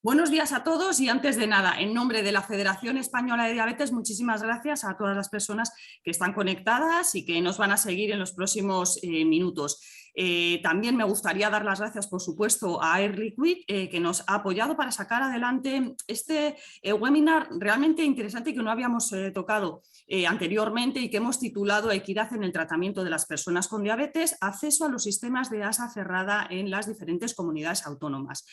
Buenos días a todos y antes de nada, en nombre de la Federación Española de Diabetes, muchísimas gracias a todas las personas que están conectadas y que nos van a seguir en los próximos minutos. También me gustaría dar las gracias, por supuesto, a Air Liquid, que nos ha apoyado para sacar adelante este webinar realmente interesante y que no habíamos tocado anteriormente y que hemos titulado Equidad en el tratamiento de las personas con diabetes, acceso a los sistemas de ASA cerrada en las diferentes comunidades autónomas.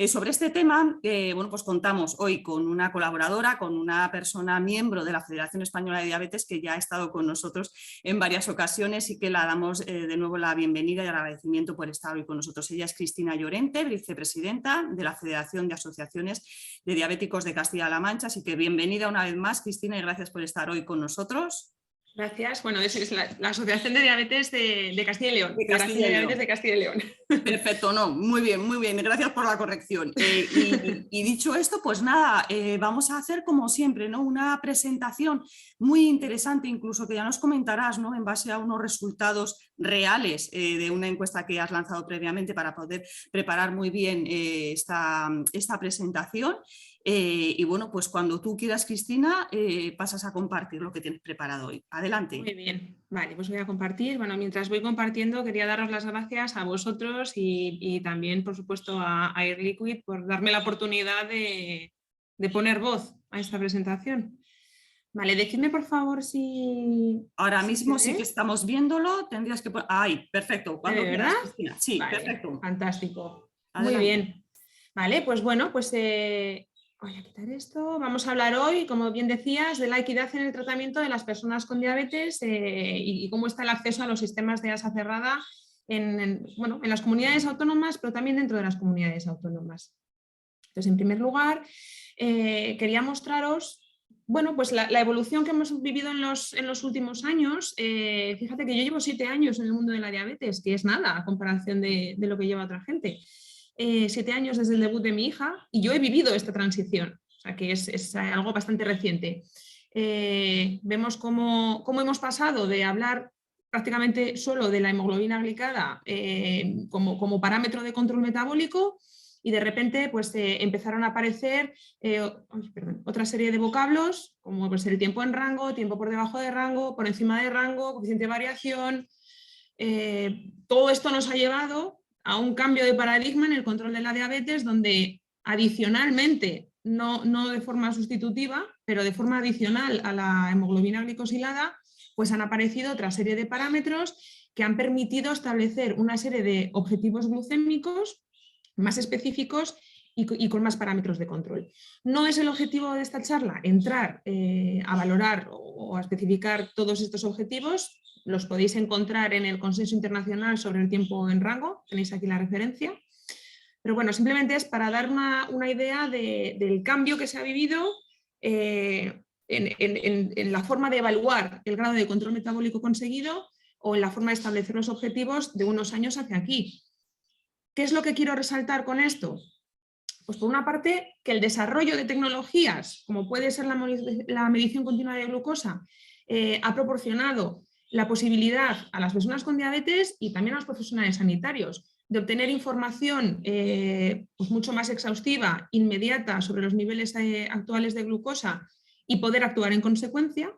Sobre este tema, bueno, pues contamos hoy con una colaboradora, con una persona miembro de la Federación Española de Diabetes que ya ha estado con nosotros en varias ocasiones y que la damos de nuevo la bienvenida y agradecimiento por estar hoy con nosotros. Ella es Cristina Llorente, vicepresidenta de la Federación de Asociaciones de Diabéticos de Castilla-La Mancha, así que bienvenida una vez más, Cristina, y gracias por estar hoy con nosotros. Gracias. Bueno, es la Asociación de Diabetes de Castilla y León. De Castilla y León. Diabetes de Castilla y León. Perfecto, no, muy bien, gracias por la corrección. Y dicho esto, pues nada, vamos a hacer como siempre, ¿no? Una presentación muy interesante, incluso que ya nos comentarás, ¿no? En base a unos resultados reales de una encuesta que has lanzado previamente para poder preparar muy bien esta presentación. Y bueno, pues cuando tú quieras, Cristina, pasas a compartir lo que tienes preparado hoy. Adelante. Muy bien, vale, pues voy a compartir. Bueno, mientras voy compartiendo, quería daros las gracias a vosotros y también, por supuesto, a Air Liquid por darme la oportunidad de poner voz a esta presentación. Vale, decidme por favor si... Ahora mismo sí que estamos viéndolo, tendrías que poner... ¡Ay, perfecto! ¿De verdad? Cristina. Sí, vale, perfecto. Fantástico. Adelante. Muy bien. Vale, pues bueno, pues voy a quitar esto. Vamos a hablar hoy, como bien decías, de la equidad en el tratamiento de las personas con diabetes y cómo está el acceso a los sistemas de ASA cerrada en las comunidades autónomas, pero también dentro de las comunidades autónomas. Entonces, en primer lugar, quería mostraros bueno, pues la evolución que hemos vivido en los últimos años. Fíjate que yo llevo 7 años en el mundo de la diabetes, que es nada a comparación de lo que lleva otra gente. 7 años desde el debut de mi hija y yo he vivido esta transición, o sea que es algo bastante reciente. Vemos cómo hemos pasado de hablar prácticamente solo de la hemoglobina glicada como parámetro de control metabólico y de repente pues, empezaron a aparecer otra serie de vocablos como pues, el tiempo en rango, tiempo por debajo de rango, por encima de rango, coeficiente de variación. Todo esto nos ha llevado a un cambio de paradigma en el control de la diabetes donde adicionalmente, no de forma sustitutiva, pero de forma adicional a la hemoglobina glicosilada, pues han aparecido otra serie de parámetros que han permitido establecer una serie de objetivos glucémicos más específicos y con más parámetros de control. No es el objetivo de esta charla entrar a valorar o a especificar todos estos objetivos. Los podéis encontrar en el Consenso Internacional sobre el tiempo en rango, tenéis aquí la referencia. Pero bueno, simplemente es para dar una idea del cambio que se ha vivido en la forma de evaluar el grado de control metabólico conseguido o en la forma de establecer los objetivos de unos años hacia aquí. ¿Qué es lo que quiero resaltar con esto? Pues por una parte, que el desarrollo de tecnologías, como puede ser la medición continua de glucosa, ha proporcionado la posibilidad a las personas con diabetes y también a los profesionales sanitarios de obtener información pues mucho más exhaustiva, inmediata sobre los niveles actuales de glucosa y poder actuar en consecuencia.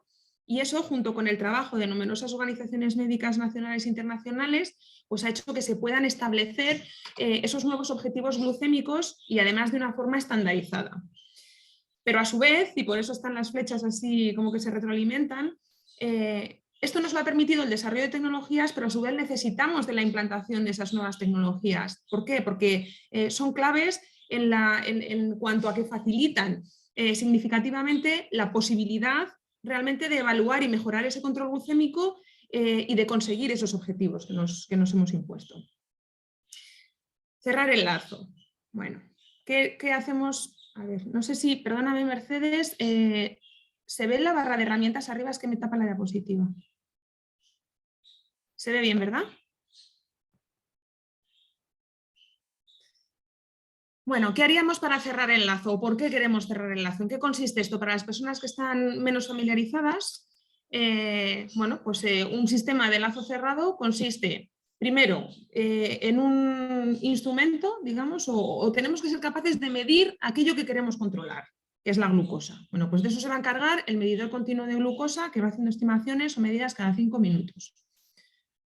Y eso, junto con el trabajo de numerosas organizaciones médicas nacionales e internacionales, pues ha hecho que se puedan establecer esos nuevos objetivos glucémicos y además de una forma estandarizada. Pero a su vez, y por eso están las flechas así como que se retroalimentan, esto nos lo ha permitido el desarrollo de tecnologías, pero a su vez necesitamos de la implantación de esas nuevas tecnologías. ¿Por qué? Porque son claves en cuanto a que facilitan significativamente la posibilidad realmente de evaluar y mejorar ese control glucémico y de conseguir esos objetivos que nos hemos impuesto. Cerrar el lazo. Bueno, ¿qué hacemos? A ver, no sé si, perdóname Mercedes, ¿se ve la barra de herramientas arriba? Es que me tapa la diapositiva. ¿Se ve bien, verdad? Bueno, ¿qué haríamos para cerrar el lazo? ¿O por qué queremos cerrar el lazo? ¿En qué consiste esto? Para las personas que están menos familiarizadas, bueno, pues un sistema de lazo cerrado consiste Primero, en un instrumento, digamos, o tenemos que ser capaces de medir aquello que queremos controlar, que es la glucosa. Bueno, pues de eso se va a encargar el medidor continuo de glucosa, que va haciendo estimaciones o medidas cada 5 minutos.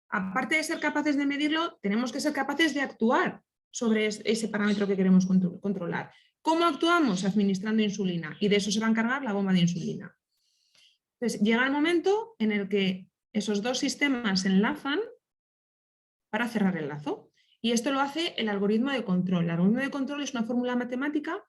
Aparte de ser capaces de medirlo, tenemos que ser capaces de actuar sobre ese parámetro que queremos controlar. ¿Cómo actuamos? Administrando insulina, y de eso se va a encargar la bomba de insulina. Entonces, llega el momento en el que esos dos sistemas se enlazan para cerrar el lazo. Y esto lo hace el algoritmo de control. El algoritmo de control es una fórmula matemática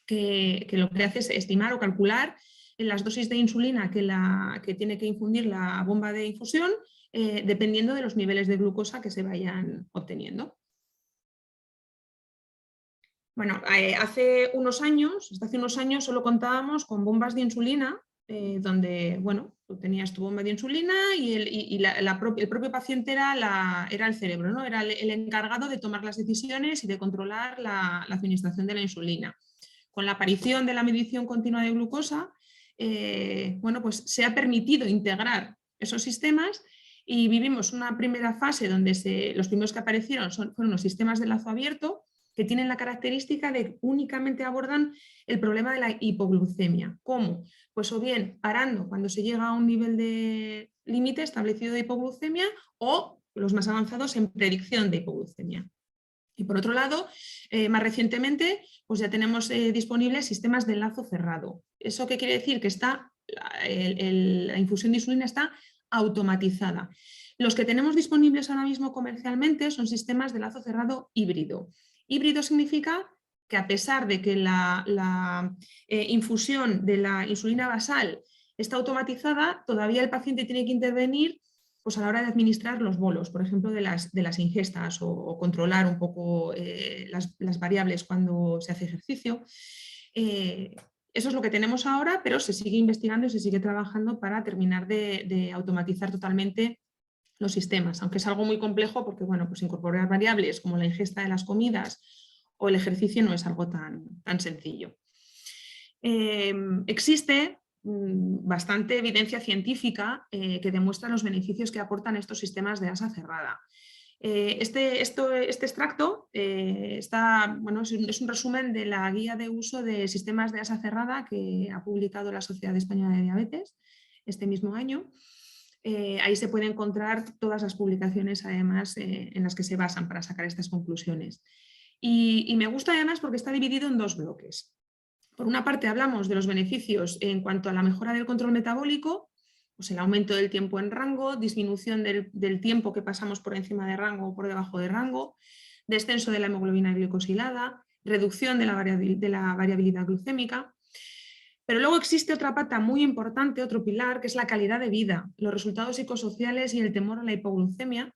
que lo que hace es estimar o calcular las dosis de insulina que tiene que infundir la bomba de infusión, dependiendo de los niveles de glucosa que se vayan obteniendo. Bueno, hasta hace unos años solo contábamos con bombas de insulina, donde, bueno, tú tenías tu bomba de insulina y el propio paciente era el cerebro, ¿no? Era el encargado de tomar las decisiones y de controlar la administración de la insulina. Con la aparición de la medición continua de glucosa, bueno, pues se ha permitido integrar esos sistemas y vivimos una primera fase donde los primeros que aparecieron fueron los sistemas de lazo abierto, que tienen la característica de que únicamente abordan el problema de la hipoglucemia. ¿Cómo? Pues o bien parando cuando se llega a un nivel de límite establecido de hipoglucemia, o los más avanzados en predicción de hipoglucemia. Y por otro lado, más recientemente, pues ya tenemos disponibles sistemas de lazo cerrado. ¿Eso qué quiere decir? Que la infusión de insulina está automatizada. Los que tenemos disponibles ahora mismo comercialmente son sistemas de lazo cerrado híbrido. Híbrido significa que, a pesar de que la infusión de la insulina basal está automatizada, todavía el paciente tiene que intervenir, pues, a la hora de administrar los bolos, por ejemplo, de las ingestas, o controlar un poco las variables cuando se hace ejercicio. Eso es lo que tenemos ahora, pero se sigue investigando y se sigue trabajando para terminar de automatizar totalmente los sistemas, aunque es algo muy complejo porque, bueno, pues incorporar variables como la ingesta de las comidas o el ejercicio no es algo tan sencillo. Existe bastante evidencia científica que demuestra los beneficios que aportan estos sistemas de asa cerrada. Este extracto es un resumen de la guía de uso de sistemas de asa cerrada que ha publicado la Sociedad Española de Diabetes este mismo año. Ahí se puede encontrar todas las publicaciones, además, en las que se basan para sacar estas conclusiones. Y me gusta además porque está dividido en dos bloques. Por una parte, hablamos de los beneficios en cuanto a la mejora del control metabólico, pues el aumento del tiempo en rango, disminución del tiempo que pasamos por encima de rango o por debajo de rango, descenso de la hemoglobina glicosilada, reducción de la variabilidad glucémica. Pero luego existe otra pata muy importante, otro pilar, que es la calidad de vida, los resultados psicosociales y el temor a la hipoglucemia,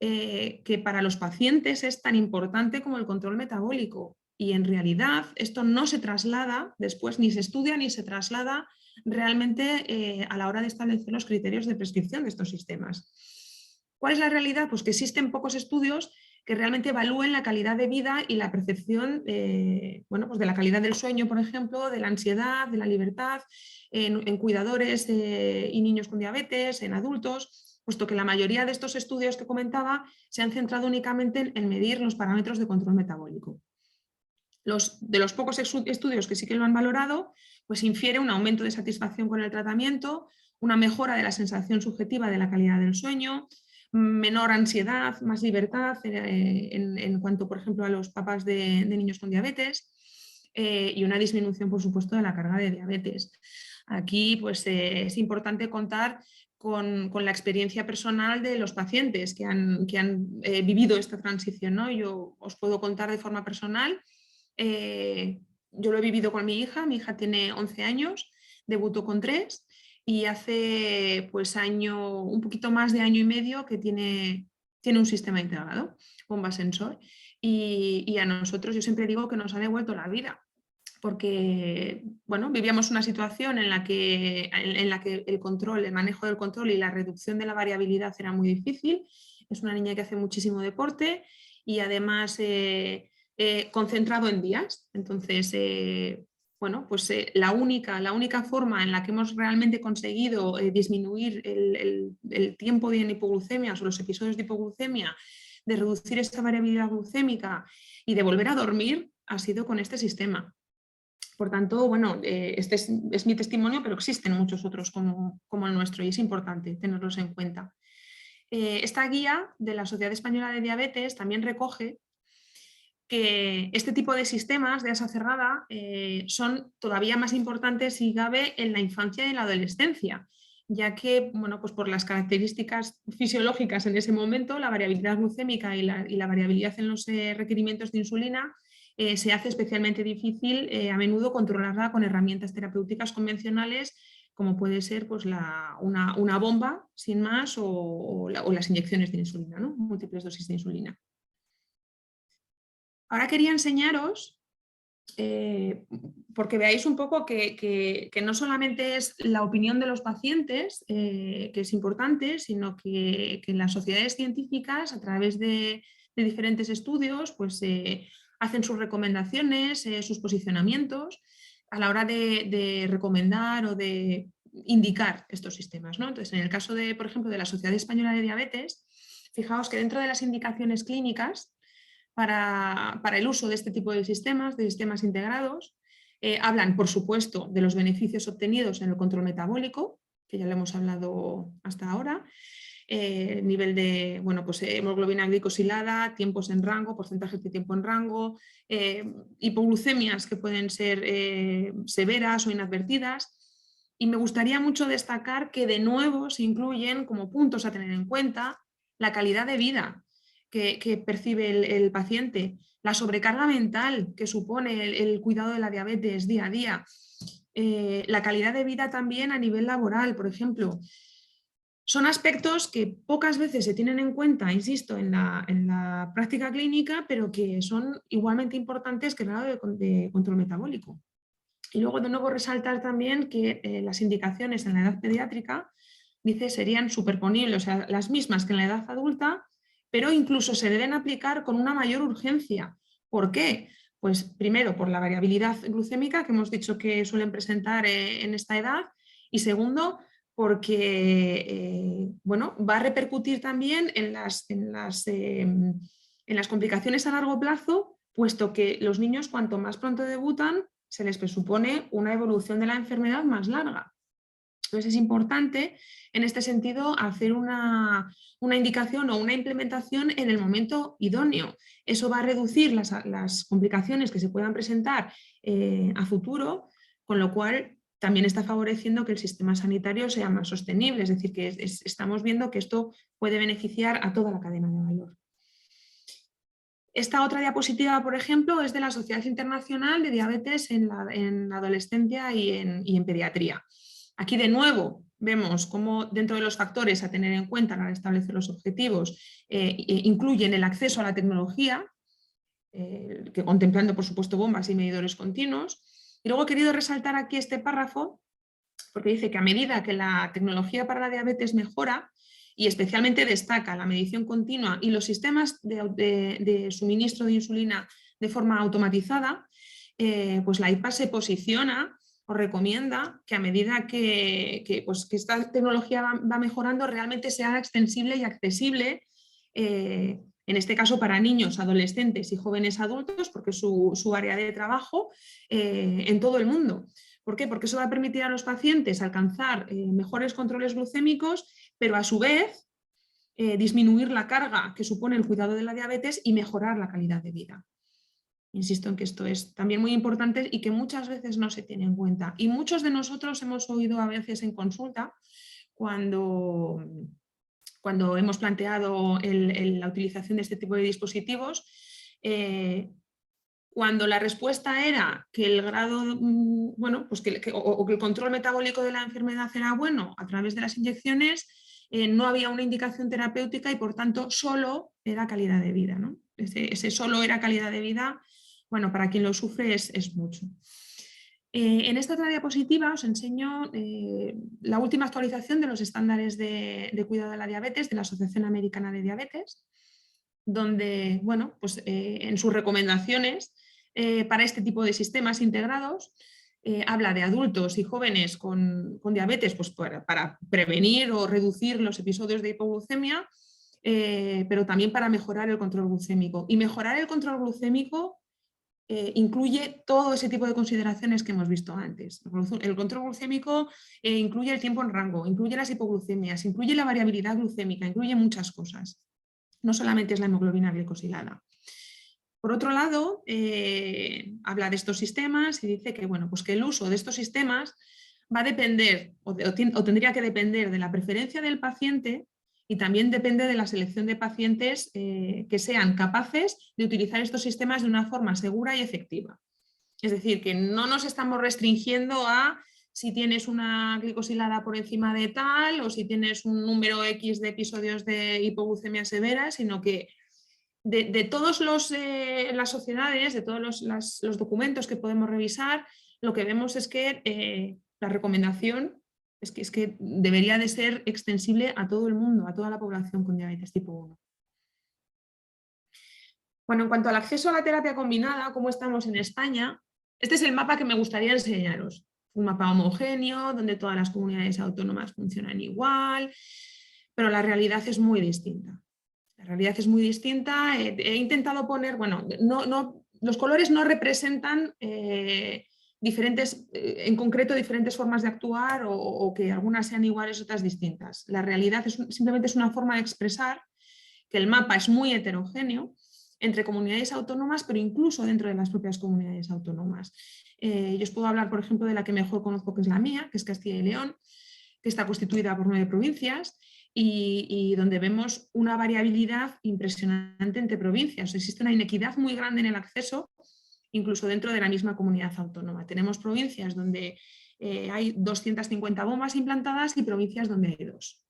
que para los pacientes es tan importante como el control metabólico. Y en realidad esto no se traslada después, ni se estudia ni se traslada realmente a la hora de establecer los criterios de prescripción de estos sistemas. ¿Cuál es la realidad? Pues que existen pocos estudios que realmente evalúen la calidad de vida y la percepción pues de la calidad del sueño, por ejemplo, de la ansiedad, de la libertad, en cuidadores y niños con diabetes, en adultos, puesto que la mayoría de estos estudios que comentaba se han centrado únicamente en medir los parámetros de control metabólico. De los pocos estudios que sí que lo han valorado, pues infiere un aumento de satisfacción con el tratamiento, una mejora de la sensación subjetiva de la calidad del sueño, menor ansiedad, más libertad en cuanto, por ejemplo, a los papás de niños con diabetes, y una disminución, por supuesto, de la carga de diabetes. Aquí, pues, es importante contar con la experiencia personal de los pacientes que han vivido esta transición, ¿no? Yo os puedo contar de forma personal. Yo lo he vivido con mi hija tiene 11 años, debutó con 3 y hace pues un poquito más de año y medio que tiene un sistema integrado, bomba sensor, y a nosotros, yo siempre digo que nos ha devuelto la vida, porque, bueno, vivíamos una situación en la que el manejo del control y la reducción de la variabilidad era muy difícil. Es una niña que hace muchísimo deporte y además concentrado en días. Entonces, bueno, pues la única forma en la que hemos realmente conseguido disminuir el tiempo de hipoglucemias o los episodios de hipoglucemia, de reducir esta variabilidad glucémica y de volver a dormir ha sido con este sistema. Por tanto, bueno, este es mi testimonio, pero existen muchos otros como el nuestro y es importante tenerlos en cuenta. Esta guía de la Sociedad Española de Diabetes también recoge que este tipo de sistemas de asa cerrada son todavía más importantes si cabe en la infancia y en la adolescencia, ya que, bueno, pues por las características fisiológicas en ese momento, la variabilidad glucémica y la variabilidad en los requerimientos de insulina se hace especialmente difícil a menudo controlarla con herramientas terapéuticas convencionales como puede ser pues, una bomba sin más o las inyecciones de insulina, ¿no? Múltiples dosis de insulina. Ahora quería enseñaros, porque veáis un poco que no solamente es la opinión de los pacientes, que es importante, sino que las sociedades científicas, a través de diferentes estudios, pues hacen sus recomendaciones, sus posicionamientos, a la hora de recomendar o de indicar estos sistemas, ¿no? Entonces, en el caso de, por ejemplo, de la Sociedad Española de Diabetes, fijaos que dentro de las indicaciones clínicas, para el uso de este tipo de sistemas integrados. Hablan, por supuesto, de los beneficios obtenidos en el control metabólico, que ya lo hemos hablado hasta ahora, nivel de pues, hemoglobina glicosilada, tiempos en rango, porcentajes de tiempo en rango, hipoglucemias que pueden ser severas o inadvertidas. Y me gustaría mucho destacar que de nuevo se incluyen como puntos a tener en cuenta la calidad de vida que percibe el paciente, la sobrecarga mental que supone el cuidado de la diabetes día a día, la calidad de vida también a nivel laboral, por ejemplo. Son aspectos que pocas veces se tienen en cuenta, insisto, en la práctica clínica, pero que son igualmente importantes que el grado de control metabólico. Y luego de nuevo resaltar también que las indicaciones en la edad pediátrica, dice, serían superponibles, o sea, las mismas que en la edad adulta, pero incluso se deben aplicar con una mayor urgencia. ¿Por qué? Pues primero, por la variabilidad glucémica que hemos dicho que suelen presentar en esta edad, y segundo, porque bueno, va a repercutir también en las complicaciones a largo plazo, puesto que los niños cuanto más pronto debutan, se les presupone una evolución de la enfermedad más larga. Entonces es importante en este sentido hacer una indicación o una implementación en el momento idóneo. Eso va a reducir las complicaciones que se puedan presentar a futuro, con lo cual también está favoreciendo que el sistema sanitario sea más sostenible. Es decir, que estamos viendo que esto puede beneficiar a toda la cadena de valor. Esta otra diapositiva, por ejemplo, es de la Sociedad Internacional de Diabetes en la adolescencia y en pediatría. Aquí de nuevo vemos cómo dentro de los factores a tener en cuenta al establecer los objetivos incluyen el acceso a la tecnología, que contemplando por supuesto bombas y medidores continuos. Y luego he querido resaltar aquí este párrafo porque dice que a medida que la tecnología para la diabetes mejora, y especialmente destaca la medición continua y los sistemas de suministro de insulina de forma automatizada, pues la IPA se posiciona o recomienda que a medida que esta tecnología va mejorando, realmente sea extensible y accesible, en este caso para niños, adolescentes y jóvenes adultos, porque es su área de trabajo, en todo el mundo. ¿Por qué? Porque eso va a permitir a los pacientes alcanzar mejores controles glucémicos, pero a su vez disminuir la carga que supone el cuidado de la diabetes y mejorar la calidad de vida. Insisto en que esto es también muy importante y que muchas veces no se tiene en cuenta. Y muchos de nosotros hemos oído a veces en consulta cuando hemos planteado la utilización de este tipo de dispositivos, cuando la respuesta era que el grado, bueno, pues que el control metabólico de la enfermedad era bueno a través de las inyecciones, no había una indicación terapéutica y por tanto solo era calidad de vida, ¿no? Ese solo era calidad de vida, bueno, para quien lo sufre es mucho. En esta otra diapositiva os enseño la última actualización de los estándares de cuidado de la diabetes de la Asociación Americana de Diabetes, donde, bueno, pues en sus recomendaciones para este tipo de sistemas integrados, habla de adultos y jóvenes con diabetes, pues para prevenir o reducir los episodios de hipoglucemia, pero también para mejorar el control glucémico. Y mejorar el control glucémico incluye todo ese tipo de consideraciones que hemos visto antes. El control glucémico incluye el tiempo en rango, incluye las hipoglucemias, incluye la variabilidad glucémica, incluye muchas cosas. No solamente es la hemoglobina glicosilada. Por otro lado, habla de estos sistemas y dice que, bueno, pues que el uso de estos sistemas va a depender o tendría que depender de la preferencia del paciente y también depende de la selección de pacientes que sean capaces de utilizar estos sistemas de una forma segura y efectiva. Es decir, que no nos estamos restringiendo a si tienes una glicosilada por encima de tal o si tienes un número X de episodios de hipoglucemia severa, sino que de todas las sociedades, de todos los documentos que podemos revisar, lo que vemos es que la recomendación es que debería de ser extensible a todo el mundo, a toda la población con diabetes tipo 1. Bueno, en cuanto al acceso a la terapia combinada, como estamos en España, este es el mapa que me gustaría enseñaros. Un mapa homogéneo, donde todas las comunidades autónomas funcionan igual, pero la realidad es muy distinta. La realidad es muy distinta. He intentado poner, bueno, los colores no representan diferentes, en concreto, diferentes formas de actuar o que algunas sean iguales, otras distintas. La realidad simplemente es una forma de expresar que el mapa es muy heterogéneo entre comunidades autónomas, pero incluso dentro de las propias comunidades autónomas. Yo os puedo hablar, por ejemplo, de la que mejor conozco, que es la mía, que es Castilla y León, que está constituida por 9 provincias y donde vemos una variabilidad impresionante entre provincias. Existe una inequidad muy grande en el acceso, incluso dentro de la misma comunidad autónoma. Tenemos provincias donde hay 250 bombas implantadas y provincias donde hay 2.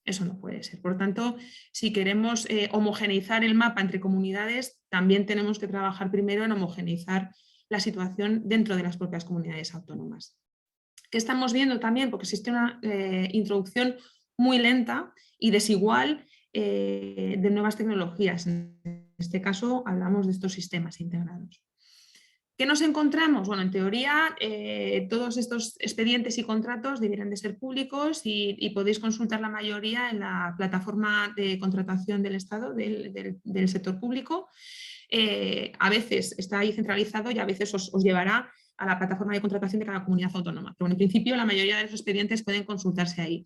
Eso no puede ser. Por tanto, si queremos homogeneizar el mapa entre comunidades, también tenemos que trabajar primero en homogeneizar la situación dentro de las propias comunidades autónomas. ¿Qué estamos viendo también? Porque existe una introducción muy lenta y desigual de nuevas tecnologías. En este caso hablamos de estos sistemas integrados. ¿Qué nos encontramos? Bueno, en teoría todos estos expedientes y contratos deberían de ser públicos y podéis consultar la mayoría en la plataforma de contratación del Estado, del sector público. A veces está ahí centralizado y a veces os llevará a la plataforma de contratación de cada comunidad autónoma. Pero en principio la mayoría de los expedientes pueden consultarse ahí.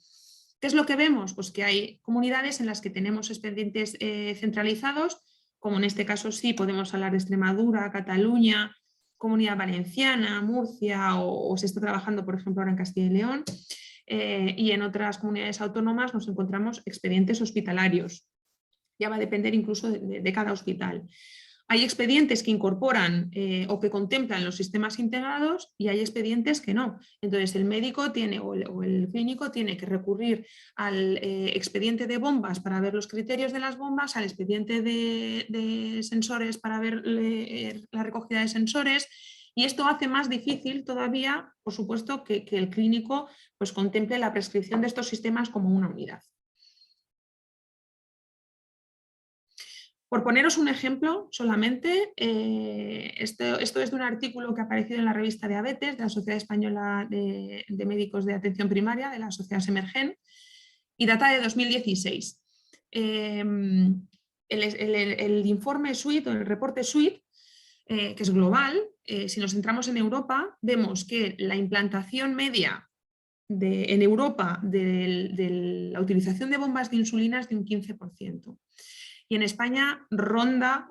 ¿Qué es lo que vemos? Pues que hay comunidades en las que tenemos expedientes centralizados, como en este caso sí podemos hablar de Extremadura, Cataluña, Comunidad Valenciana, Murcia o se está trabajando, por ejemplo, ahora en Castilla y León. Y en otras comunidades autónomas nos encontramos expedientes hospitalarios. Ya va a depender incluso de cada hospital. Hay expedientes que incorporan o que contemplan los sistemas integrados y hay expedientes que no. Entonces el médico tiene o el clínico tiene que recurrir al expediente de bombas para ver los criterios de las bombas, al expediente de sensores para ver la recogida de sensores, y esto hace más difícil todavía, por supuesto, que el clínico pues, contemple la prescripción de estos sistemas como una unidad. Por poneros un ejemplo solamente, esto es de un artículo que ha aparecido en la revista Diabetes de la Sociedad Española de Médicos de Atención Primaria, de la Sociedad Semergen, y data de 2016. El informe SWIFT o el reporte SWIFT, que es global, si nos centramos en Europa, vemos que la implantación media en Europa de la utilización de bombas de insulina es de un 15%. Y en España rondaba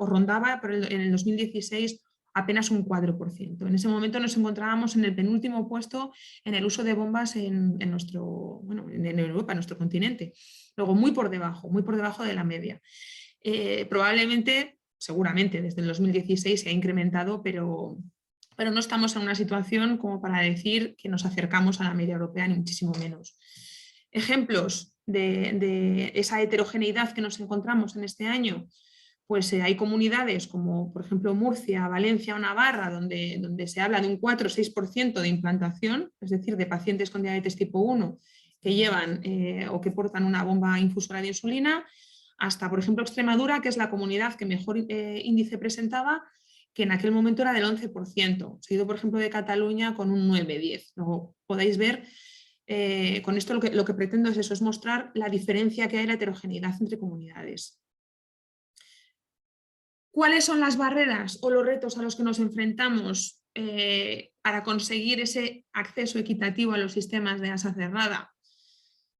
en el 2016 apenas un 4%. En ese momento nos encontrábamos en el penúltimo puesto en el uso de bombas en Europa, en nuestro continente. Luego muy por debajo de la media. Seguramente desde el 2016 se ha incrementado, pero no estamos en una situación como para decir que nos acercamos a la media europea, ni muchísimo menos. Ejemplos de esa heterogeneidad que nos encontramos en este año, pues hay comunidades como por ejemplo Murcia, Valencia o Navarra, donde se habla de un 4 o 6% de implantación, es decir, de pacientes con diabetes tipo 1 que llevan o que portan una bomba infusora de insulina, hasta por ejemplo Extremadura, que es la comunidad que mejor índice presentaba, que en aquel momento era del 11%, seguido por ejemplo de Cataluña con un 9-10. Luego podéis ver, con esto lo que pretendo es eso, es mostrar la diferencia que hay, la heterogeneidad entre comunidades. ¿Cuáles son las barreras o los retos a los que nos enfrentamos para conseguir ese acceso equitativo a los sistemas de ASA cerrada?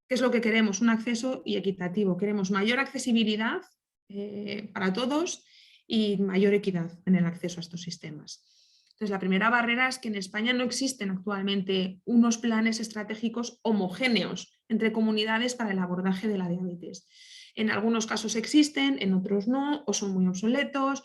¿Qué es lo que queremos? Un acceso equitativo. Queremos mayor accesibilidad para todos y mayor equidad en el acceso a estos sistemas. Entonces, la primera barrera es que en España no existen actualmente unos planes estratégicos homogéneos entre comunidades para el abordaje de la diabetes. En algunos casos existen, en otros no, o son muy obsoletos.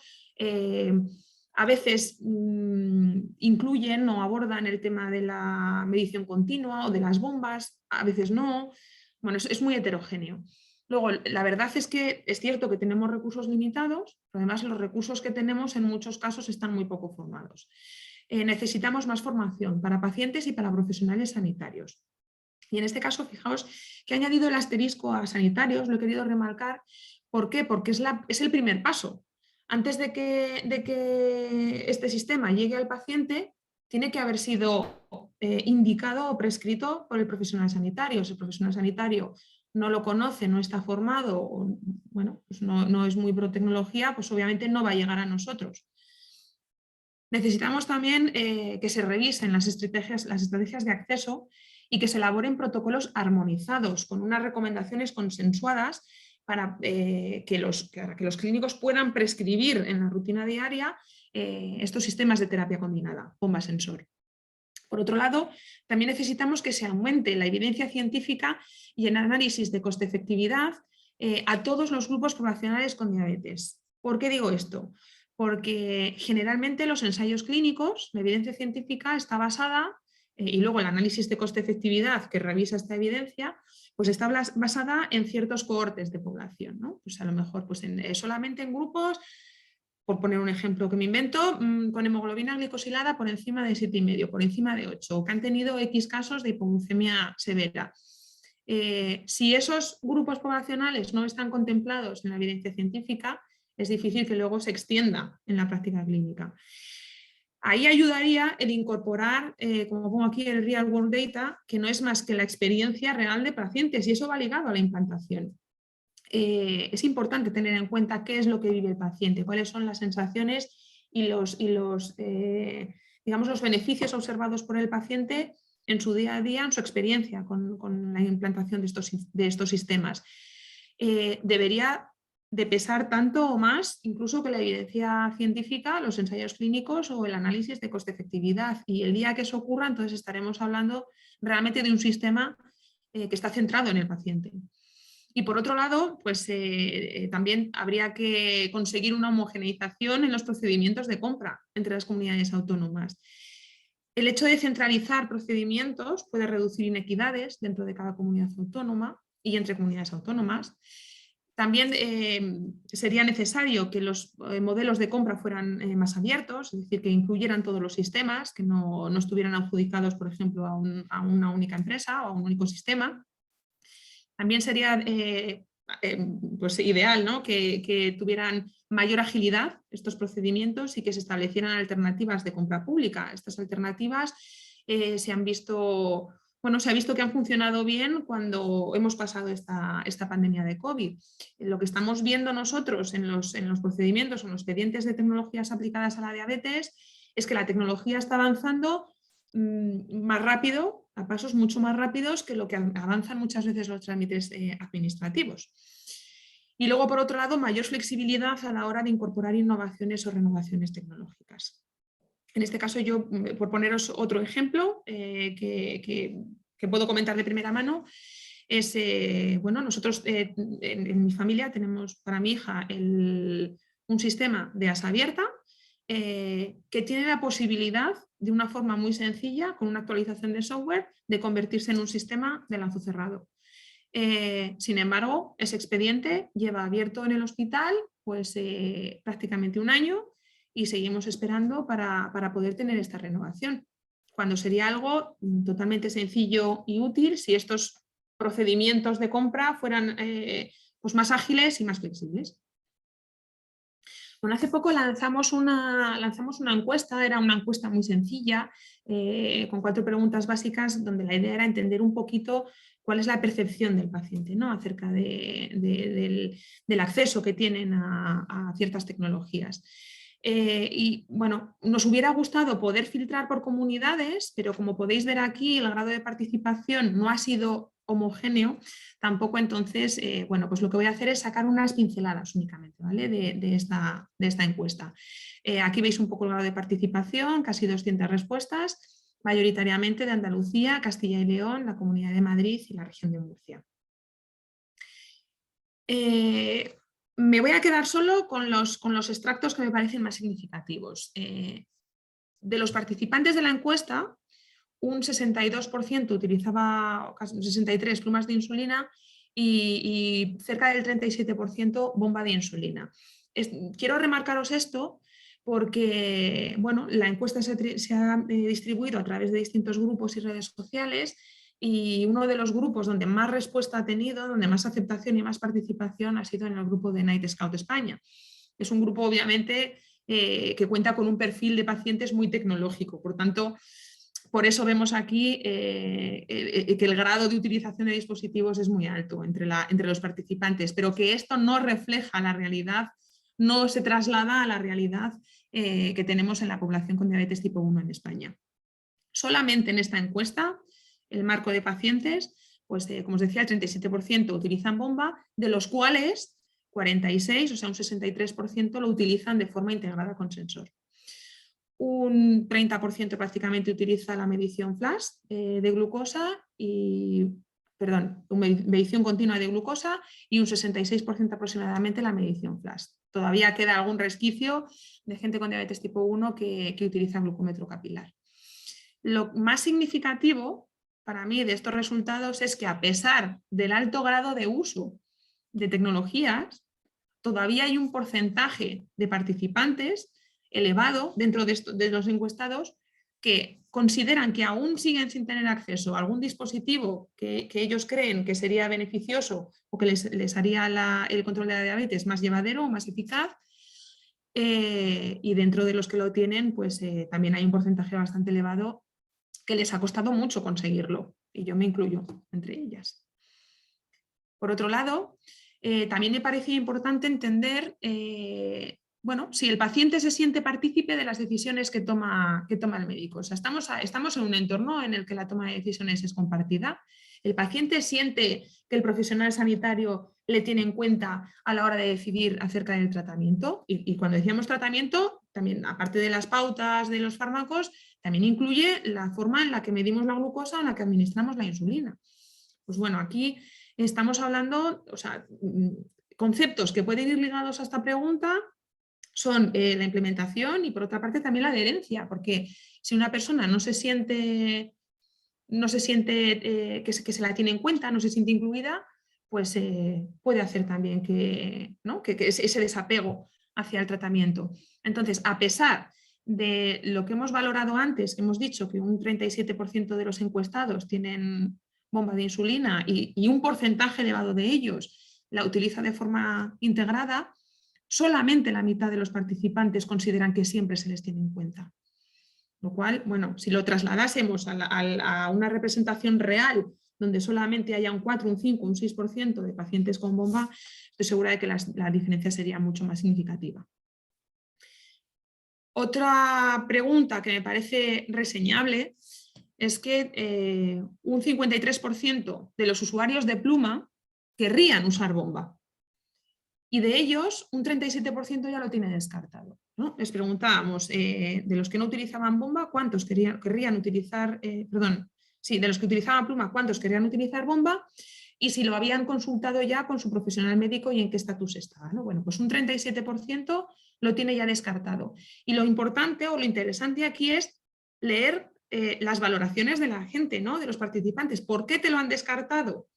A veces incluyen o abordan el tema de la medición continua o de las bombas, a veces no. Bueno, es muy heterogéneo. Luego, la verdad es que es cierto que tenemos recursos limitados, pero además los recursos que tenemos en muchos casos están muy poco formados. Necesitamos más formación para pacientes y para profesionales sanitarios. Y en este caso, fijaos que he añadido el asterisco a sanitarios, lo he querido remarcar. ¿Por qué? Porque es el primer paso. Antes de que este sistema llegue al paciente, tiene que haber sido indicado o prescrito por el profesional sanitario. Si el profesional sanitario no lo conoce, no está formado, o, bueno, pues no es muy pro tecnología, pues obviamente no va a llegar a nosotros. Necesitamos también que se revisen las estrategias de acceso y que se elaboren protocolos armonizados con unas recomendaciones consensuadas para que los clínicos puedan prescribir en la rutina diaria estos sistemas de terapia combinada, bomba sensor. Por otro lado, también necesitamos que se aumente la evidencia científica y el análisis de coste-efectividad a todos los grupos poblacionales con diabetes. ¿Por qué digo esto? Porque generalmente los ensayos clínicos, la evidencia científica está basada, y luego el análisis de coste-efectividad que revisa esta evidencia, pues está basada en ciertos cohortes de población, ¿no? Pues a lo mejor pues solamente en grupos, por poner un ejemplo que me invento, con hemoglobina glicosilada por encima de 7,5, por encima de 8, o que han tenido X casos de hipoglucemia severa. Si esos grupos poblacionales no están contemplados en la evidencia científica, es difícil que luego se extienda en la práctica clínica. Ahí ayudaría el incorporar, como pongo aquí, el Real World Data, que no es más que la experiencia real de pacientes, y eso va ligado a la implantación. Es importante tener en cuenta qué es lo que vive el paciente, cuáles son las sensaciones y los beneficios observados por el paciente en su día a día, en su experiencia con la implantación de estos sistemas. Debería de pesar tanto o más incluso que la evidencia científica, los ensayos clínicos o el análisis de coste-efectividad. Y el día que eso ocurra, entonces estaremos hablando realmente de un sistema que está centrado en el paciente. Y por otro lado, pues también habría que conseguir una homogeneización en los procedimientos de compra entre las comunidades autónomas. El hecho de centralizar procedimientos puede reducir inequidades dentro de cada comunidad autónoma y entre comunidades autónomas. También sería necesario que los modelos de compra fueran más abiertos, es decir, que incluyeran todos los sistemas, que no estuvieran adjudicados, por ejemplo, a una única empresa o a un único sistema. También sería pues ideal, ¿no? que tuvieran mayor agilidad estos procedimientos y que se establecieran alternativas de compra pública. Estas alternativas se ha visto que han funcionado bien cuando hemos pasado esta pandemia de COVID. Lo que estamos viendo nosotros en los procedimientos, en los expedientes de tecnologías aplicadas a la diabetes, es que la tecnología está avanzando más rápido, a pasos mucho más rápidos que lo que avanzan muchas veces los trámites administrativos. Y luego, por otro lado, mayor flexibilidad a la hora de incorporar innovaciones o renovaciones tecnológicas. En este caso, yo, por poneros otro ejemplo que puedo comentar de primera mano, es, nosotros en mi familia tenemos para mi hija un sistema de ASA abierta que tiene la posibilidad, de una forma muy sencilla, con una actualización de software, de convertirse en un sistema de lazo cerrado. Sin embargo, ese expediente lleva abierto en el hospital pues, prácticamente un año y seguimos esperando para poder tener esta renovación, cuando sería algo totalmente sencillo y útil si estos procedimientos de compra fueran pues más ágiles y más flexibles. Bueno, hace poco lanzamos una encuesta, era una encuesta muy sencilla, con 4 preguntas básicas, donde la idea era entender un poquito cuál es la percepción del paciente, ¿no? Acerca del acceso que tienen a ciertas tecnologías. Y bueno, nos hubiera gustado poder filtrar por comunidades, pero como podéis ver aquí, el grado de participación no ha sido homogéneo, tampoco. Entonces, bueno, pues lo que voy a hacer es sacar unas pinceladas únicamente, ¿vale? de esta encuesta. Aquí veis un poco el grado de participación, casi 200 respuestas, mayoritariamente de Andalucía, Castilla y León, la Comunidad de Madrid y la región de Murcia. Me voy a quedar solo con los extractos que me parecen más significativos. De los participantes de la encuesta, un 62% utilizaba, casi 63 plumas de insulina y cerca del 37% bomba de insulina. Quiero remarcaros esto porque bueno, la encuesta se ha distribuido a través de distintos grupos y redes sociales, y uno de los grupos donde más respuesta ha tenido, donde más aceptación y más participación, ha sido en el grupo de Night Scout España. Es un grupo obviamente que cuenta con un perfil de pacientes muy tecnológico, por tanto, por eso vemos aquí que el grado de utilización de dispositivos es muy alto entre los participantes, pero que esto no refleja la realidad, no se traslada a la realidad que tenemos en la población con diabetes tipo 1 en España. Solamente en esta encuesta, el marco de pacientes, pues como os decía, el 37% utilizan bomba, de los cuales 46, o sea, un 63% lo utilizan de forma integrada con sensor. Un 30% prácticamente utiliza la medición flash de glucosa medición continua de glucosa, y un 66% aproximadamente la medición flash. Todavía queda algún resquicio de gente con diabetes tipo 1 que utiliza glucómetro capilar. Lo más significativo para mí de estos resultados es que, a pesar del alto grado de uso de tecnologías, todavía hay un porcentaje de participantes elevado dentro de los encuestados que consideran que aún siguen sin tener acceso a algún dispositivo que ellos creen que sería beneficioso o que les haría el control de la diabetes más llevadero o más eficaz. Y dentro de los que lo tienen, pues también hay un porcentaje bastante elevado que les ha costado mucho conseguirlo, y yo me incluyo entre ellas. Por otro lado, también me parece importante entender bueno, si el paciente se siente partícipe de las decisiones que toma el médico. O sea, estamos en un entorno en el que la toma de decisiones es compartida. El paciente siente que el profesional sanitario le tiene en cuenta a la hora de decidir acerca del tratamiento. Y cuando decíamos tratamiento, también, aparte de las pautas de los fármacos, también incluye la forma en la que medimos la glucosa, en la que administramos la insulina. Pues bueno, aquí estamos hablando, o sea, conceptos que pueden ir ligados a esta pregunta son la implementación y, por otra parte, también la adherencia, porque si una persona no se siente que se la tiene en cuenta, no se siente incluida, pues puede hacer también que ese desapego hacia el tratamiento. Entonces, a pesar de lo que hemos valorado antes, hemos dicho que un 37% de los encuestados tienen bomba de insulina y un porcentaje elevado de ellos la utiliza de forma integrada, solamente la mitad de los participantes consideran que siempre se les tiene en cuenta. Lo cual, bueno, si lo trasladásemos a una representación real, donde solamente haya un 4, un 5, un 6% de pacientes con bomba, estoy segura de que la diferencia sería mucho más significativa. Otra pregunta que me parece reseñable es que un 53% de los usuarios de pluma querrían usar bomba, y de ellos un 37% ya lo tiene descartado, ¿no? Les preguntábamos, de los que no utilizaban bomba, ¿cuántos querrían utilizar, de los que utilizaban pluma, ¿cuántos querrían utilizar bomba? Y si lo habían consultado ya con su profesional médico y en qué estatus estaba, ¿no? Bueno, pues un 37% lo tiene ya descartado. Y lo importante o lo interesante aquí es leer las valoraciones de la gente, ¿no? De los participantes. ¿Por qué te lo han descartado?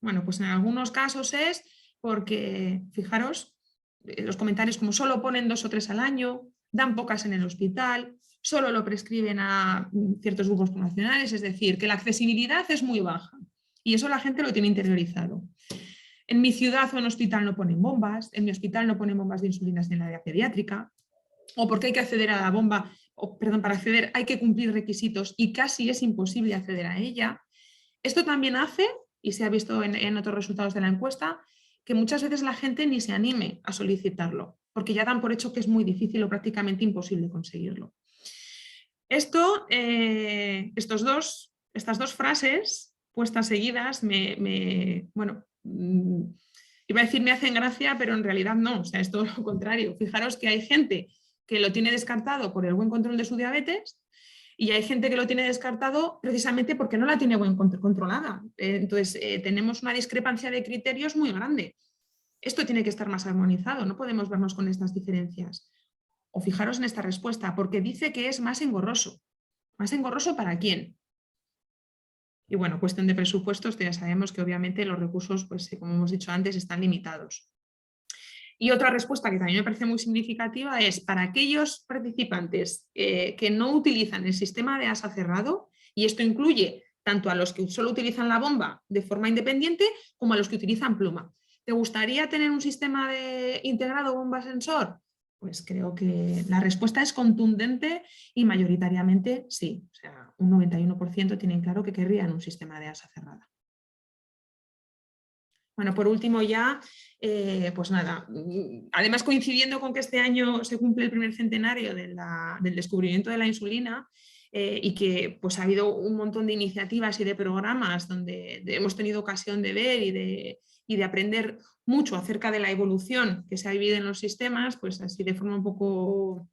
Bueno, pues en algunos casos es porque, fijaros, los comentarios como solo ponen 2 o 3 al año, dan pocas en el hospital, solo lo prescriben a ciertos grupos poblacionales, es decir, que la accesibilidad es muy baja, y eso la gente lo tiene interiorizado. En mi ciudad o en hospital no ponen bombas, en mi hospital no ponen bombas de insulina en el área pediátrica, o porque hay que acceder a la bomba, perdón, para acceder hay que cumplir requisitos y casi es imposible acceder a ella. Esto también hace, y se ha visto en otros resultados de la encuesta, que muchas veces la gente ni se anime a solicitarlo, porque ya dan por hecho que es muy difícil o prácticamente imposible conseguirlo. Estas dos frases puestas seguidas bueno, iba a decir me hacen gracia, pero en realidad no, o sea, es todo lo contrario. Fijaros que hay gente que lo tiene descartado por el buen control de su diabetes y hay gente que lo tiene descartado precisamente porque no la tiene bien controlada. Entonces, tenemos una discrepancia de criterios muy grande. Esto tiene que estar más armonizado, no podemos vernos con estas diferencias. O fijaros en esta respuesta, porque dice que es más engorroso. ¿Más engorroso para quién? Y bueno, cuestión de presupuestos, ya sabemos que obviamente los recursos, pues como hemos dicho antes, están limitados. Y otra respuesta que también me parece muy significativa es para aquellos participantes que no utilizan el sistema de ASA cerrado, y esto incluye tanto a los que solo utilizan la bomba de forma independiente como a los que utilizan pluma. ¿Te gustaría tener un sistema integrado bomba-sensor? Pues creo que la respuesta es contundente y mayoritariamente sí. O sea, un 91% tienen claro que querrían un sistema de ASA cerrada. Bueno, por último ya, pues nada, además coincidiendo con que este año se cumple el primer centenario del descubrimiento de la insulina y que pues ha habido un montón de iniciativas y de programas donde hemos tenido ocasión de ver y de aprender mucho acerca de la evolución que se ha vivido en los sistemas, pues así de forma un poco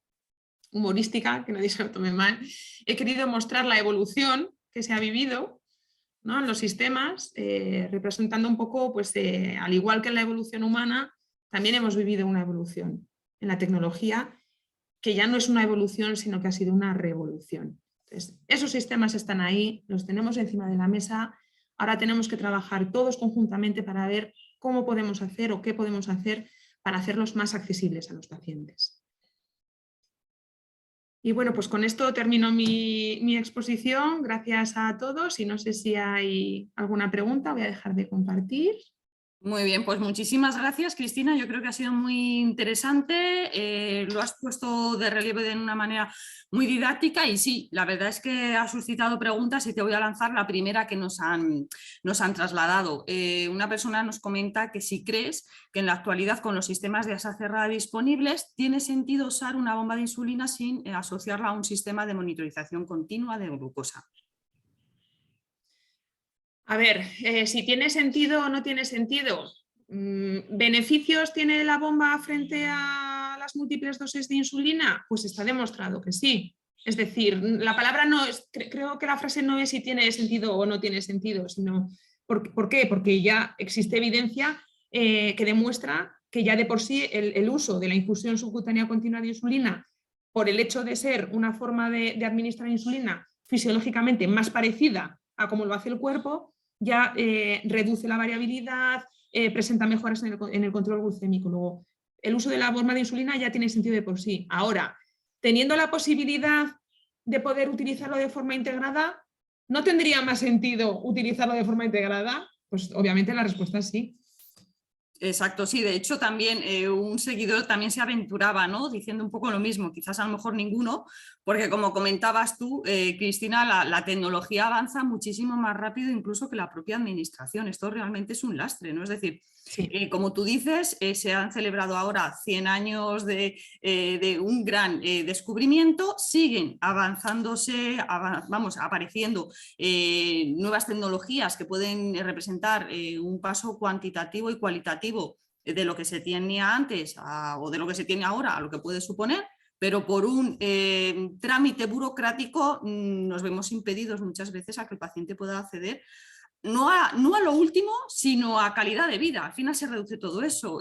humorística, que nadie se lo tome mal, he querido mostrar la evolución que se ha vivido, ¿no?, en los sistemas, representando un poco, pues, al igual que en la evolución humana, también hemos vivido una evolución en la tecnología, que ya no es una evolución, sino que ha sido una revolución. Entonces, esos sistemas están ahí, los tenemos encima de la mesa, ahora tenemos que trabajar todos conjuntamente para ver cómo podemos hacer o qué podemos hacer para hacerlos más accesibles a los pacientes. Y bueno, pues con esto termino mi exposición. Gracias a todos y no sé si hay alguna pregunta, voy a dejar de compartir. Muy bien, pues muchísimas gracias, Cristina. Yo creo que ha sido muy interesante, lo has puesto de relieve de una manera muy didáctica y sí, la verdad es que ha suscitado preguntas y te voy a lanzar la primera que nos han trasladado. Una persona nos comenta que si crees que en la actualidad con los sistemas de ASA cerrada disponibles tiene sentido usar una bomba de insulina sin asociarla a un sistema de monitorización continua de glucosa. A ver, si tiene sentido o no tiene sentido. ¿Beneficios tiene la bomba frente a las múltiples dosis de insulina? Pues está demostrado que sí. Es decir, la palabra no es, creo que la frase no es si tiene sentido o no tiene sentido, sino ¿por qué? Porque ya existe evidencia que demuestra que ya de por sí el uso de la infusión subcutánea continua de insulina, por el hecho de ser una forma de administrar insulina fisiológicamente más parecida a cómo lo hace el cuerpo, ya reduce la variabilidad, presenta mejoras en el control glucémico. Luego, el uso de la bomba de insulina ya tiene sentido de por sí. Ahora, teniendo la posibilidad de poder utilizarlo de forma integrada, ¿no tendría más sentido utilizarlo de forma integrada? Pues obviamente la respuesta es sí. Exacto, sí, de hecho también un seguidor también se aventuraba, ¿no?, diciendo un poco lo mismo, quizás a lo mejor ninguno, porque como comentabas tú, Cristina, la tecnología avanza muchísimo más rápido incluso que la propia administración, esto realmente es un lastre, ¿no? Es decir, sí. Como tú dices, se han celebrado ahora 100 años de un gran descubrimiento, siguen avanzándose, apareciendo nuevas tecnologías que pueden representar un paso cuantitativo y cualitativo de lo que se tenía antes o de lo que se tiene ahora a lo que puede suponer, pero por un trámite burocrático nos vemos impedidos muchas veces a que el paciente pueda acceder no a lo último, sino a calidad de vida. Al final se reduce todo eso.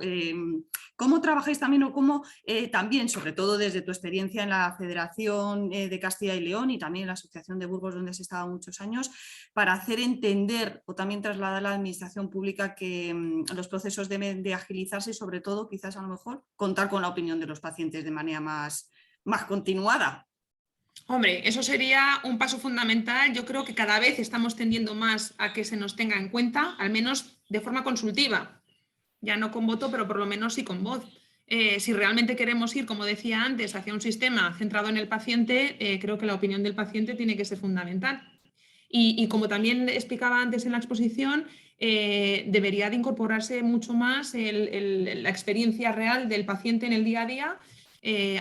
¿Cómo trabajáis también o cómo también, sobre todo desde tu experiencia en la Federación de Castilla y León y también en la Asociación de Burgos, donde has estado muchos años, para hacer entender o también trasladar a la administración pública que los procesos deben de agilizarse y sobre todo quizás a lo mejor contar con la opinión de los pacientes de manera más continuada? Hombre, eso sería un paso fundamental. Yo creo que cada vez estamos tendiendo más a que se nos tenga en cuenta, al menos de forma consultiva. ya no con voto, pero por lo menos sí con voz. Si realmente queremos ir, como decía antes, hacia un sistema centrado en el paciente, creo que la opinión del paciente tiene que ser fundamental. Y como también explicaba antes en la exposición, debería de incorporarse mucho más la experiencia real del paciente en el día a día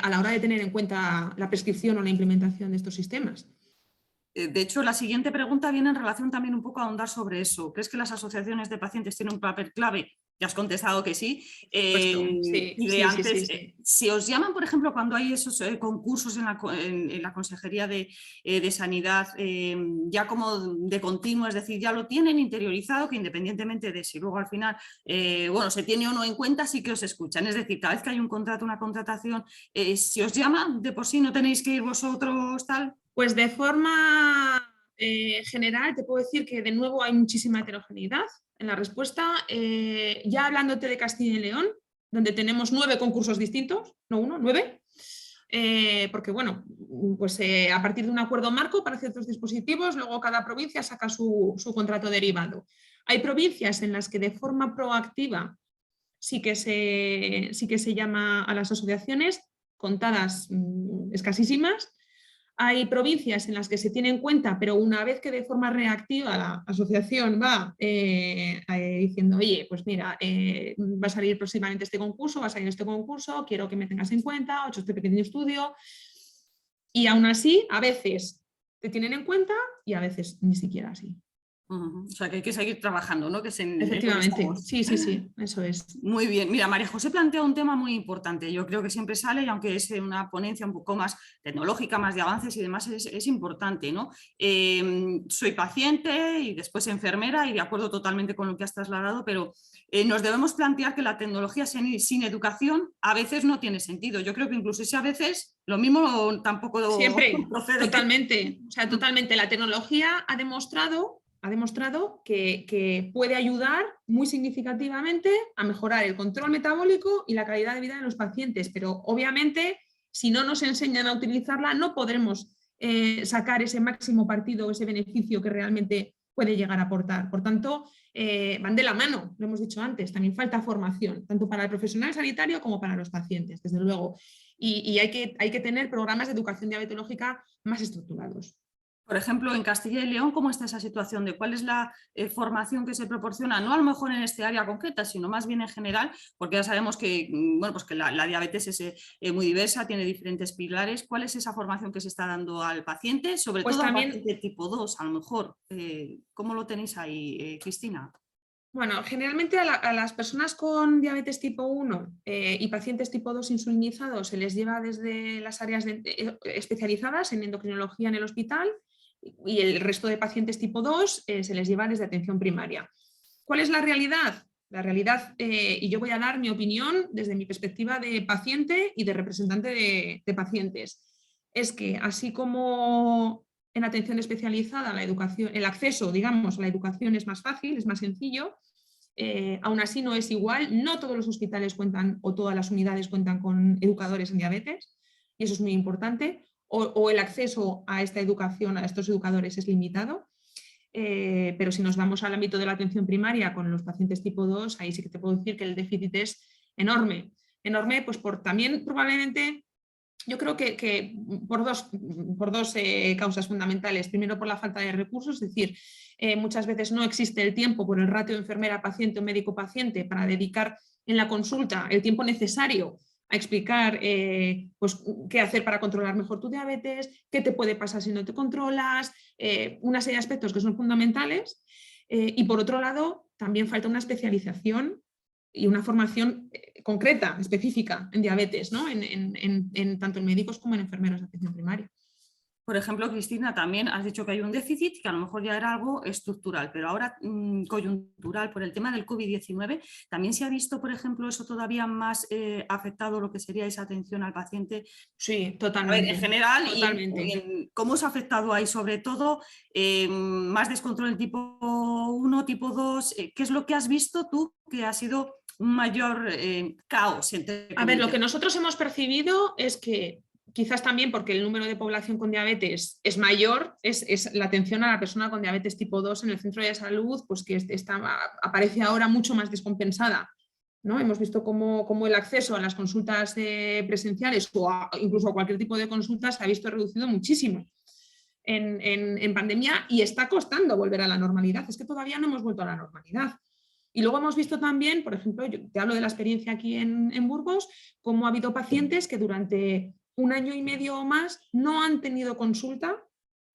a la hora de tener en cuenta la prescripción o la implementación de estos sistemas. De hecho, la siguiente pregunta viene en relación también un poco a ahondar sobre eso. ¿Crees que las asociaciones de pacientes tienen un papel clave? Ya has contestado que sí. Sí, Y de sí, sí, antes, sí, sí. si os llaman, por ejemplo, cuando hay esos concursos en la Consejería de Sanidad, ya como de continuo, es decir, ya lo tienen interiorizado, que independientemente de si luego al final, bueno, se tiene o no en cuenta, sí que os escuchan. Es decir, cada vez que hay un contrato, una contratación, si os llaman, de por sí no tenéis que ir vosotros tal. Pues de forma general te puedo decir que de nuevo hay muchísima heterogeneidad en la respuesta. Ya hablándote de Castilla y León, donde tenemos 9 concursos distintos, no uno, 9, porque bueno, pues a partir de un acuerdo marco para ciertos dispositivos, luego cada provincia saca su contrato derivado. Hay provincias en las que de forma proactiva sí que se llama a las asociaciones, contadas escasísimas. Hay provincias en las que se tiene en cuenta, pero una vez que de forma reactiva la asociación va diciendo, oye, pues mira, va a salir próximamente este concurso, va a salir este concurso, quiero que me tengas en cuenta, he hecho este pequeño estudio. Y aún así, a veces te tienen en cuenta y a veces ni siquiera así. O sea, que hay que seguir trabajando, ¿no? Que es en lo que Efectivamente, estamos. sí, sí, sí, eso es. Muy bien. Mira, María José plantea un tema muy importante. Yo creo que siempre sale, y aunque es una ponencia un poco más tecnológica, más de avances y demás, es importante, ¿no? Soy paciente y después enfermera y de acuerdo totalmente con lo que has trasladado, pero nos debemos plantear que la tecnología sin educación a veces no tiene sentido. Yo creo que incluso si a veces lo mismo tampoco Siempre, procede. totalmente. O sea, totalmente. La tecnología ha demostrado que puede ayudar muy significativamente a mejorar el control metabólico y la calidad de vida de los pacientes, pero obviamente si no nos enseñan a utilizarla no podremos sacar ese máximo partido, ese beneficio que realmente puede llegar a aportar. Por tanto, van de la mano, lo hemos dicho antes, también falta formación, tanto para el profesional sanitario como para los pacientes, desde luego. Y hay que tener programas de educación diabetológica más estructurados. Por ejemplo, en Castilla y León, ¿cómo está esa situación de cuál es la formación que se proporciona? No a lo mejor en este área concreta, sino más bien en general, porque ya sabemos que, bueno, pues que la diabetes es muy diversa, tiene diferentes pilares. ¿Cuál es esa formación que se está dando al paciente? Sobre Pues todo al también, paciente tipo 2, a lo mejor. ¿Cómo lo tenéis ahí, Cristina? bueno, generalmente a las personas con diabetes tipo 1 y pacientes tipo 2 insulinizados se les lleva desde las áreas especializadas en endocrinología en el hospital y el resto de pacientes tipo 2 se les lleva desde atención primaria. ¿Cuál es la realidad? La realidad, y yo voy a dar mi opinión desde mi perspectiva de paciente y de representante de pacientes, es que así como en atención especializada la educación, el acceso, digamos, a la educación es más fácil, es más sencillo, aún así no es igual, no todos los hospitales cuentan o todas las unidades cuentan con educadores en diabetes y eso es muy importante, o el acceso a esta educación, a estos educadores es limitado. Pero si nos vamos al ámbito de la atención primaria con los pacientes tipo 2, ahí sí que te puedo decir que el déficit es enorme. Enorme, pues por también probablemente, yo creo que por dos causas fundamentales. Primero, por la falta de recursos, es decir, muchas veces no existe el tiempo por el ratio enfermera-paciente o médico-paciente para dedicar en la consulta el tiempo necesario a explicar pues, qué hacer para controlar mejor tu diabetes, qué te puede pasar si no te controlas, una serie de aspectos que son fundamentales. Y por otro lado, también falta una especialización y una formación concreta, específica en diabetes, ¿no? Tanto en médicos como en enfermeros de atención primaria. Por ejemplo, Cristina, también has dicho que hay un déficit que a lo mejor ya era algo estructural, pero ahora coyuntural por el tema del COVID-19. También se ha visto, por ejemplo, eso todavía más afectado lo que sería esa atención al paciente. Sí, A ver, totalmente. en general, Totalmente. ¿cómo os ha afectado ahí? Sobre todo, más descontrol en tipo 1, tipo 2. ¿Qué es lo que has visto tú que ha sido un mayor caos, entre A ver, lo comillas? que nosotros hemos percibido es que quizás también porque el número de población con diabetes es mayor, es la atención a la persona con diabetes tipo 2 en el centro de salud, pues que aparece ahora mucho más descompensada ¿no? Hemos visto cómo el acceso a las consultas presenciales o incluso a cualquier tipo de consultas se ha visto reducido muchísimo en pandemia y está costando volver a la normalidad. Es que todavía no hemos vuelto a la normalidad. Y luego hemos visto también, por ejemplo, yo te hablo de la experiencia aquí en Burgos, cómo ha habido pacientes que durante 1 año y medio o más no han tenido consulta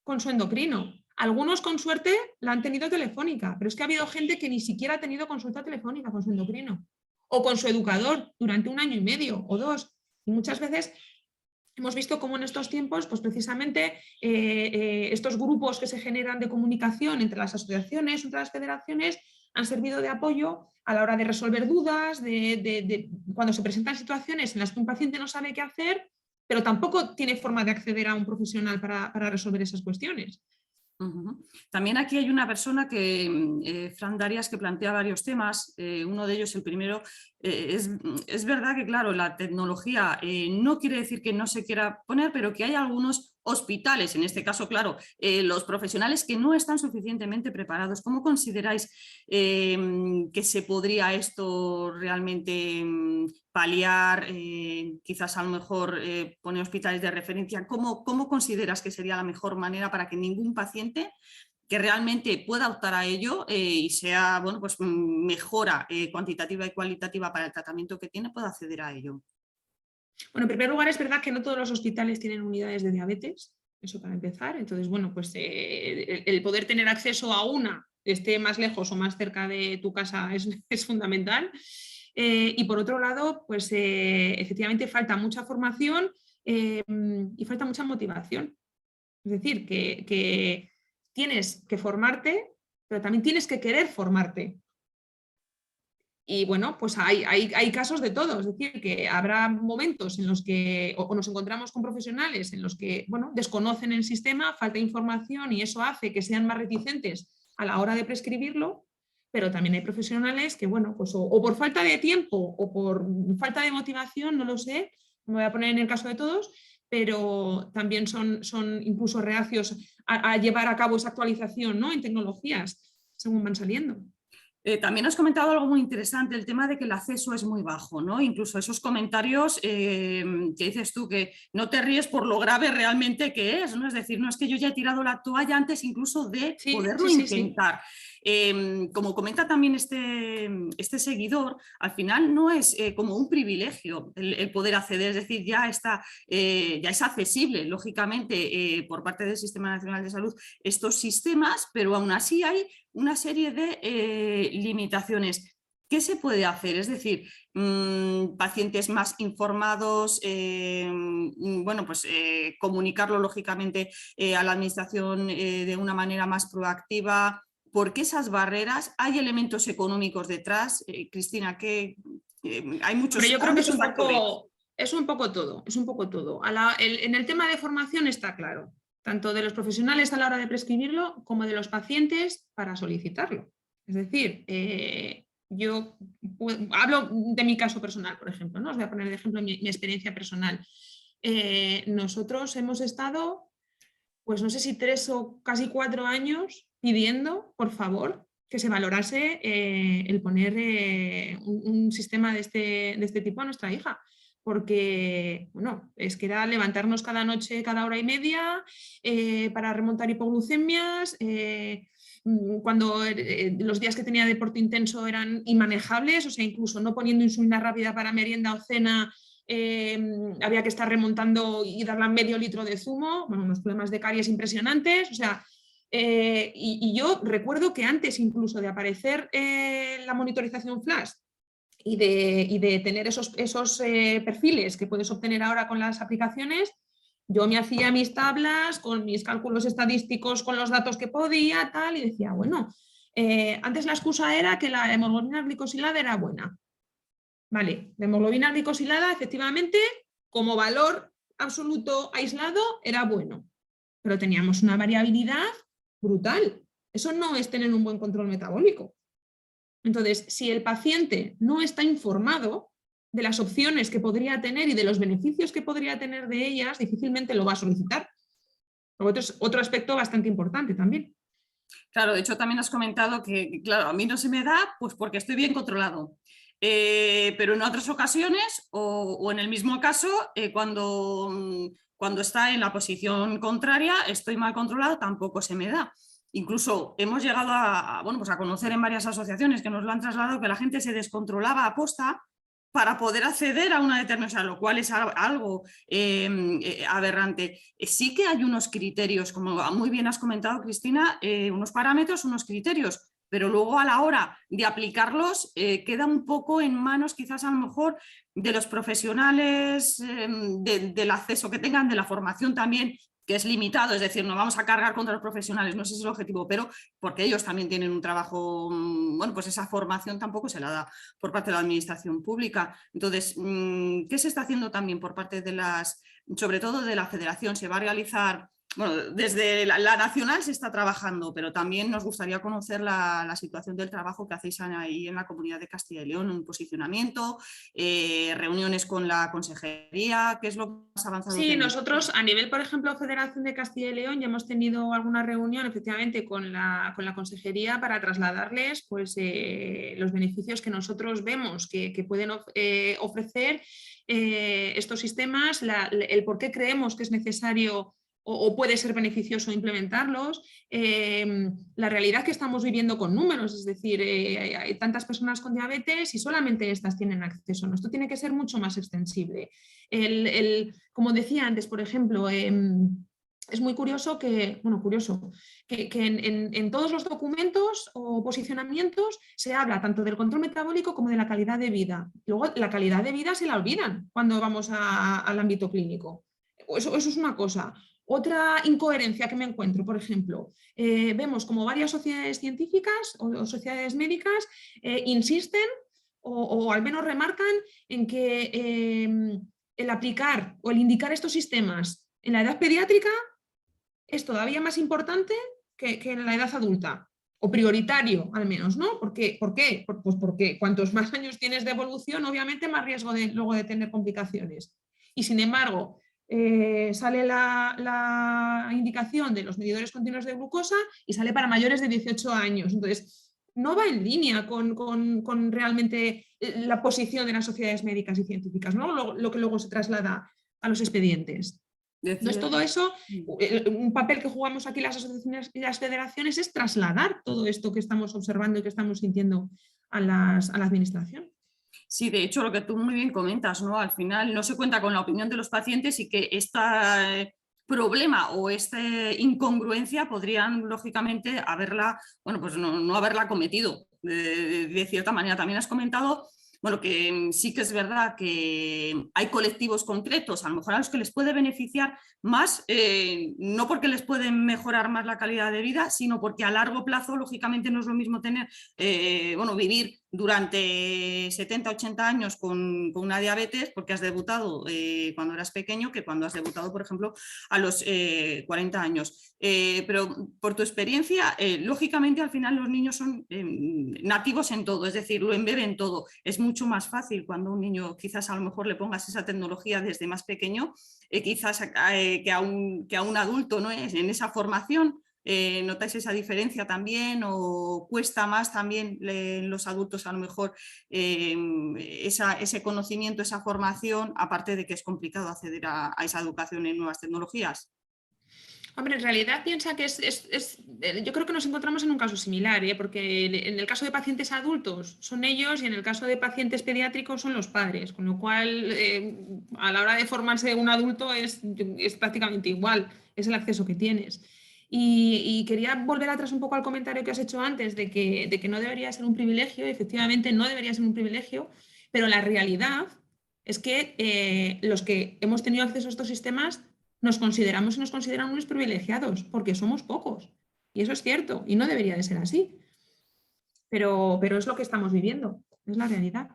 con su endocrino. Algunos con suerte la han tenido telefónica, pero es que ha habido gente que ni siquiera ha tenido consulta telefónica con su endocrino o con su educador durante 1 año y medio o 2. Y muchas veces hemos visto cómo en estos tiempos, pues precisamente estos grupos que se generan de comunicación entre las asociaciones, entre las federaciones, han servido de apoyo a la hora de resolver dudas, cuando se presentan situaciones en las que un paciente no sabe qué hacer, pero tampoco tiene forma de acceder a un profesional para resolver esas cuestiones. También aquí hay una persona que, Fran Darias, que plantea varios temas. Uno de ellos, el primero, es verdad que, claro, la tecnología no quiere decir que no se quiera poner, pero que hay algunos hospitales, en este caso, claro, los profesionales que no están suficientemente preparados. ¿Cómo consideráis que se podría esto realmente paliar? Quizás a lo mejor poner hospitales de referencia. ¿Cómo consideras que sería la mejor manera para que ningún paciente que realmente pueda optar a ello y sea, bueno, pues mejora cuantitativa y cualitativa para el tratamiento que tiene, pueda acceder a ello? Bueno, en primer lugar, es verdad que no todos los hospitales tienen unidades de diabetes, eso para empezar. Entonces, bueno, pues el poder tener acceso a una, esté más lejos o más cerca de tu casa, es fundamental. Y por otro lado, pues efectivamente falta mucha formación y falta mucha motivación. Es decir, que tienes que formarte, pero también tienes que querer formarte. Y bueno, pues hay casos de todo, es decir, que habrá momentos en los que o nos encontramos con profesionales en los que, bueno, desconocen el sistema, falta información y eso hace que sean más reticentes a la hora de prescribirlo, pero también hay profesionales que, bueno, pues o por falta de tiempo o por falta de motivación, no lo sé, me voy a poner en el caso de todos, pero también son incluso reacios a llevar a cabo esa actualización, ¿no?, en tecnologías según van saliendo. También has comentado algo muy interesante, el tema de que el acceso es muy bajo, ¿no? Incluso esos comentarios que dices tú que no te ríes por lo grave realmente que es, ¿no? Es decir, no es que yo ya he tirado la toalla antes incluso de poderlo intentar. Como comenta también este seguidor, al final no es como un privilegio el poder acceder, es decir, ya es accesible, lógicamente, por parte del Sistema Nacional de Salud estos sistemas, pero aún así hay una serie de limitaciones. ¿Qué se puede hacer? Es decir, pacientes más informados, bueno, pues comunicarlo lógicamente a la administración de una manera más proactiva. ¿Por qué esas barreras? ¿Hay elementos económicos detrás? Cristina, que hay muchos. Pero yo creo que es un poco todo, es un poco todo. En el tema de formación está claro, tanto de los profesionales a la hora de prescribirlo como de los pacientes para solicitarlo. Es decir, yo hablo de mi caso personal, por ejemplo, ¿no? Os voy a poner de ejemplo mi experiencia personal. Nosotros hemos estado, pues no sé si 3 o casi 4 años pidiendo, por favor, que se valorase el poner un sistema de este tipo a nuestra hija. Porque, bueno, es que era levantarnos cada noche, cada hora y media, para remontar hipoglucemias, cuando los días que tenía deporte intenso eran inmanejables, o sea, incluso no poniendo insulina rápida para merienda o cena, había que estar remontando y darle medio litro de zumo, bueno, unos problemas de caries impresionantes, o sea, y yo recuerdo que antes incluso de aparecer la monitorización flash y de tener esos perfiles que puedes obtener ahora con las aplicaciones, yo me hacía mis tablas con mis cálculos estadísticos, con los datos que podía, tal, y decía, bueno, antes la excusa era que la hemoglobina glicosilada era buena. Vale, la hemoglobina glicosilada efectivamente como valor absoluto aislado era bueno, pero teníamos una variabilidad brutal. Eso no es tener un buen control metabólico. Entonces, si el paciente no está informado de las opciones que podría tener y de los beneficios que podría tener de ellas, difícilmente lo va a solicitar. Otro aspecto bastante importante también. Claro, de hecho también has comentado que, claro, a mí no se me da pues porque estoy bien controlado. Pero en otras ocasiones o en el mismo caso, cuando está en la posición contraria, estoy mal controlado, tampoco se me da. Incluso hemos llegado bueno, pues a conocer en varias asociaciones que nos lo han trasladado, que la gente se descontrolaba a posta para poder acceder a una determinación, lo cual es algo aberrante. Sí que hay unos criterios, como muy bien has comentado, Cristina, unos parámetros, unos criterios, pero luego a la hora de aplicarlos queda un poco en manos quizás a lo mejor de los profesionales, del acceso que tengan, de la formación también, que es limitado, es decir, no vamos a cargar contra los profesionales, no ese es el objetivo, pero porque ellos también tienen un trabajo, bueno, pues esa formación tampoco se la da por parte de la administración pública. Entonces, ¿qué se está haciendo también por parte de sobre todo de la federación? Se va a realizar, bueno, desde la nacional se está trabajando, pero también nos gustaría conocer la situación del trabajo que hacéis ahí en la Comunidad de Castilla y León, un posicionamiento, reuniones con la consejería, ¿qué es lo más avanzado que Sí, tenéis? nosotros a nivel, por ejemplo, Federación de Castilla y León, ya hemos tenido alguna reunión efectivamente con la consejería para trasladarles pues, los beneficios que nosotros vemos que pueden ofrecer estos sistemas, el por qué creemos que es necesario o puede ser beneficioso implementarlos, la realidad que estamos viviendo con números, es decir, hay tantas personas con diabetes y solamente estas tienen acceso, ¿no? Esto tiene que ser mucho más extensible. Como decía antes, por ejemplo, es muy curioso que en todos los documentos o posicionamientos se habla tanto del control metabólico como de la calidad de vida. Luego la calidad de vida se la olvidan cuando vamos al ámbito clínico. Eso es una cosa. Otra incoherencia que me encuentro, por ejemplo, vemos como varias sociedades científicas o sociedades médicas insisten o al menos remarcan en que el aplicar o el indicar estos sistemas en la edad pediátrica es todavía más importante que en la edad adulta, o prioritario al menos, ¿no? ¿Por qué? Pues porque cuantos más años tienes de evolución, obviamente más riesgo luego de tener complicaciones. Y sin embargo, sale la indicación de los medidores continuos de glucosa y sale para mayores de 18 años. Entonces, no va en línea con realmente la posición de las sociedades médicas y científicas, ¿no? Lo que luego se traslada a los expedientes. Entonces, todo eso, un papel que jugamos aquí las asociaciones y las federaciones es trasladar todo esto que estamos observando y que estamos sintiendo a la administración. Sí, de hecho, lo que tú muy bien comentas, ¿no? Al final no se cuenta con la opinión de los pacientes y que este problema o esta incongruencia podrían, lógicamente, haberla, bueno, pues no haberla cometido de cierta manera. También has comentado, bueno, que sí que es verdad que hay colectivos concretos, a lo mejor a los que les puede beneficiar más, no porque les pueden mejorar más la calidad de vida, sino porque a largo plazo, lógicamente, no es lo mismo tener, bueno, vivir durante 70, 80 años con una diabetes porque has debutado cuando eras pequeño que cuando has debutado, por ejemplo, a los 40 años. Pero por tu experiencia, lógicamente al final los niños son nativos en todo, es decir, lo embeben todo. Es mucho más fácil cuando a un niño quizás a lo mejor le pongas esa tecnología desde más pequeño, quizás que a un adulto, ¿no? En esa formación. ¿Notáis esa diferencia también o cuesta más también los adultos a lo mejor ese conocimiento, esa formación, aparte de que es complicado acceder a esa educación en nuevas tecnologías? Hombre, en realidad piensa que yo creo que nos encontramos en un caso similar, porque en el caso de pacientes adultos son ellos y en el caso de pacientes pediátricos son los padres, con lo cual a la hora de formarse un adulto es prácticamente igual, es el acceso que tienes. Y quería volver atrás un poco al comentario que has hecho antes de que no debería ser un privilegio, efectivamente no debería ser un privilegio, pero la realidad es que los que hemos tenido acceso a estos sistemas nos consideramos y nos consideran unos privilegiados, porque somos pocos. Y eso es cierto, y no debería de ser así. Pero es lo que estamos viviendo, es la realidad.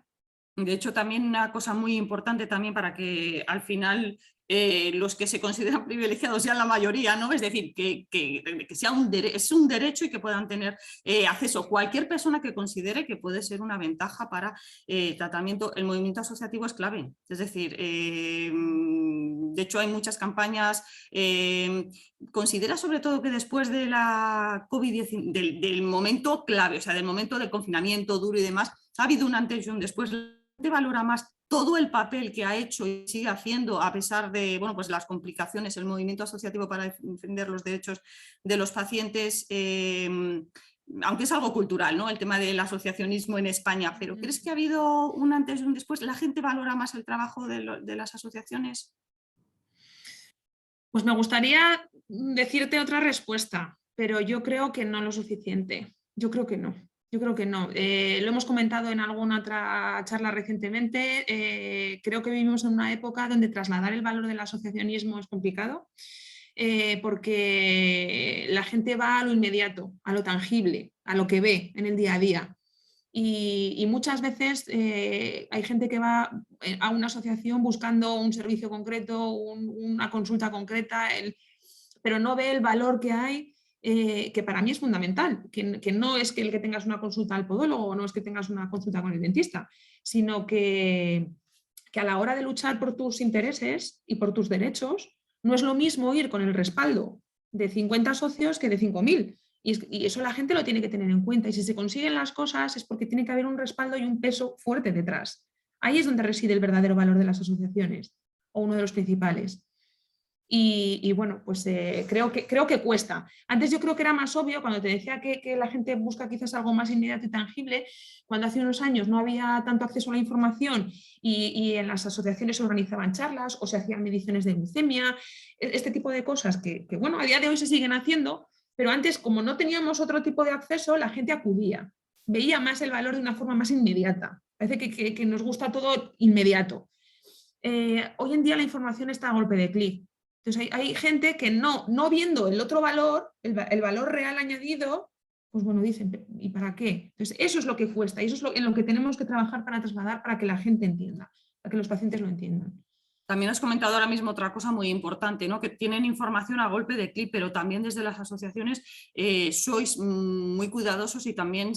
De hecho, también una cosa muy importante también para que al final los que se consideran privilegiados sean la mayoría, ¿no? Es decir, que sea es un derecho y que puedan tener acceso cualquier persona que considere que puede ser una ventaja para tratamiento. El movimiento asociativo es clave, es decir, de hecho hay muchas campañas. Considera sobre todo que después de la COVID-19, del momento clave, o sea, del momento del confinamiento duro y demás, ha habido un antes y un después. La gente valora más todo el papel que ha hecho y sigue haciendo a pesar de, bueno, pues las complicaciones, el movimiento asociativo para defender los derechos de los pacientes, aunque es algo cultural, ¿no? El tema del asociacionismo en España, pero ¿crees que ha habido un antes y un después? ¿La gente valora más el trabajo de las asociaciones? Pues me gustaría decirte otra respuesta, pero yo creo que no lo suficiente. Yo creo que no. Yo creo que no. Lo hemos comentado en alguna otra charla recientemente. Creo que vivimos en una época donde trasladar el valor del asociacionismo es complicado, porque la gente va a lo inmediato, a lo tangible, a lo que ve en el día a día. Y muchas veces hay gente que va a una asociación buscando un servicio concreto, una consulta concreta, pero no ve el valor que hay, que para mí es fundamental, que no es que el que tengas una consulta al podólogo o no es que tengas una consulta con el dentista, sino que a la hora de luchar por tus intereses y por tus derechos, no es lo mismo ir con el respaldo de 50 socios que de 5.000. Y eso la gente lo tiene que tener en cuenta. Y si se consiguen las cosas es porque tiene que haber un respaldo y un peso fuerte detrás. Ahí es donde reside el verdadero valor de las asociaciones, o uno de los principales. Y bueno, pues creo que cuesta. Antes yo creo que era más obvio, cuando te decía que la gente busca quizás algo más inmediato y tangible, cuando hace unos años no había tanto acceso a la información y en las asociaciones se organizaban charlas o se hacían mediciones de glucemia, este tipo de cosas que bueno, a día de hoy se siguen haciendo, pero antes, como no teníamos otro tipo de acceso, la gente acudía, veía más el valor de una forma más inmediata. Parece que nos gusta todo inmediato. Hoy en día la información está a golpe de clic. Entonces hay gente que no viendo el otro valor, el valor real añadido, pues bueno, dicen, ¿y para qué? Entonces eso es lo que cuesta y eso es en lo que tenemos que trabajar para trasladar, para que la gente entienda, para que los pacientes lo entiendan. También has comentado ahora mismo otra cosa muy importante, ¿no? Que tienen información a golpe de clic, pero también desde las asociaciones sois muy cuidadosos y también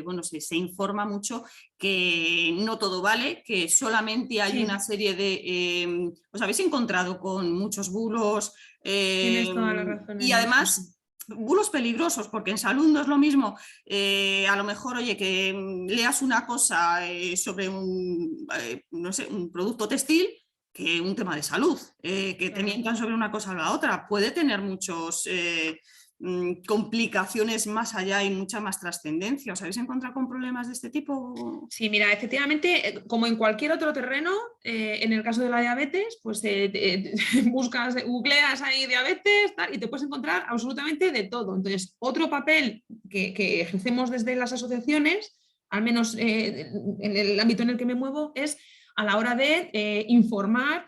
bueno, se informa mucho que no todo vale, que solamente hay una serie de... os habéis encontrado con muchos bulos Tienes toda la razón y en eso. además... bulos peligrosos, porque en salud no es lo mismo, a lo mejor, oye, que leas una cosa sobre no sé, un producto textil que un tema de salud, que te mientan sobre una cosa o la otra. Puede tener muchas complicaciones más allá y mucha más trascendencia. ¿Os habéis encontrado con problemas de este tipo? Sí, mira, efectivamente, como en cualquier otro terreno, en el caso de la diabetes, pues buscas, googleas ahí diabetes tal, y te puedes encontrar absolutamente de todo. Entonces, otro papel que ejercemos desde las asociaciones, al menos en el ámbito en el que me muevo, es a la hora de informar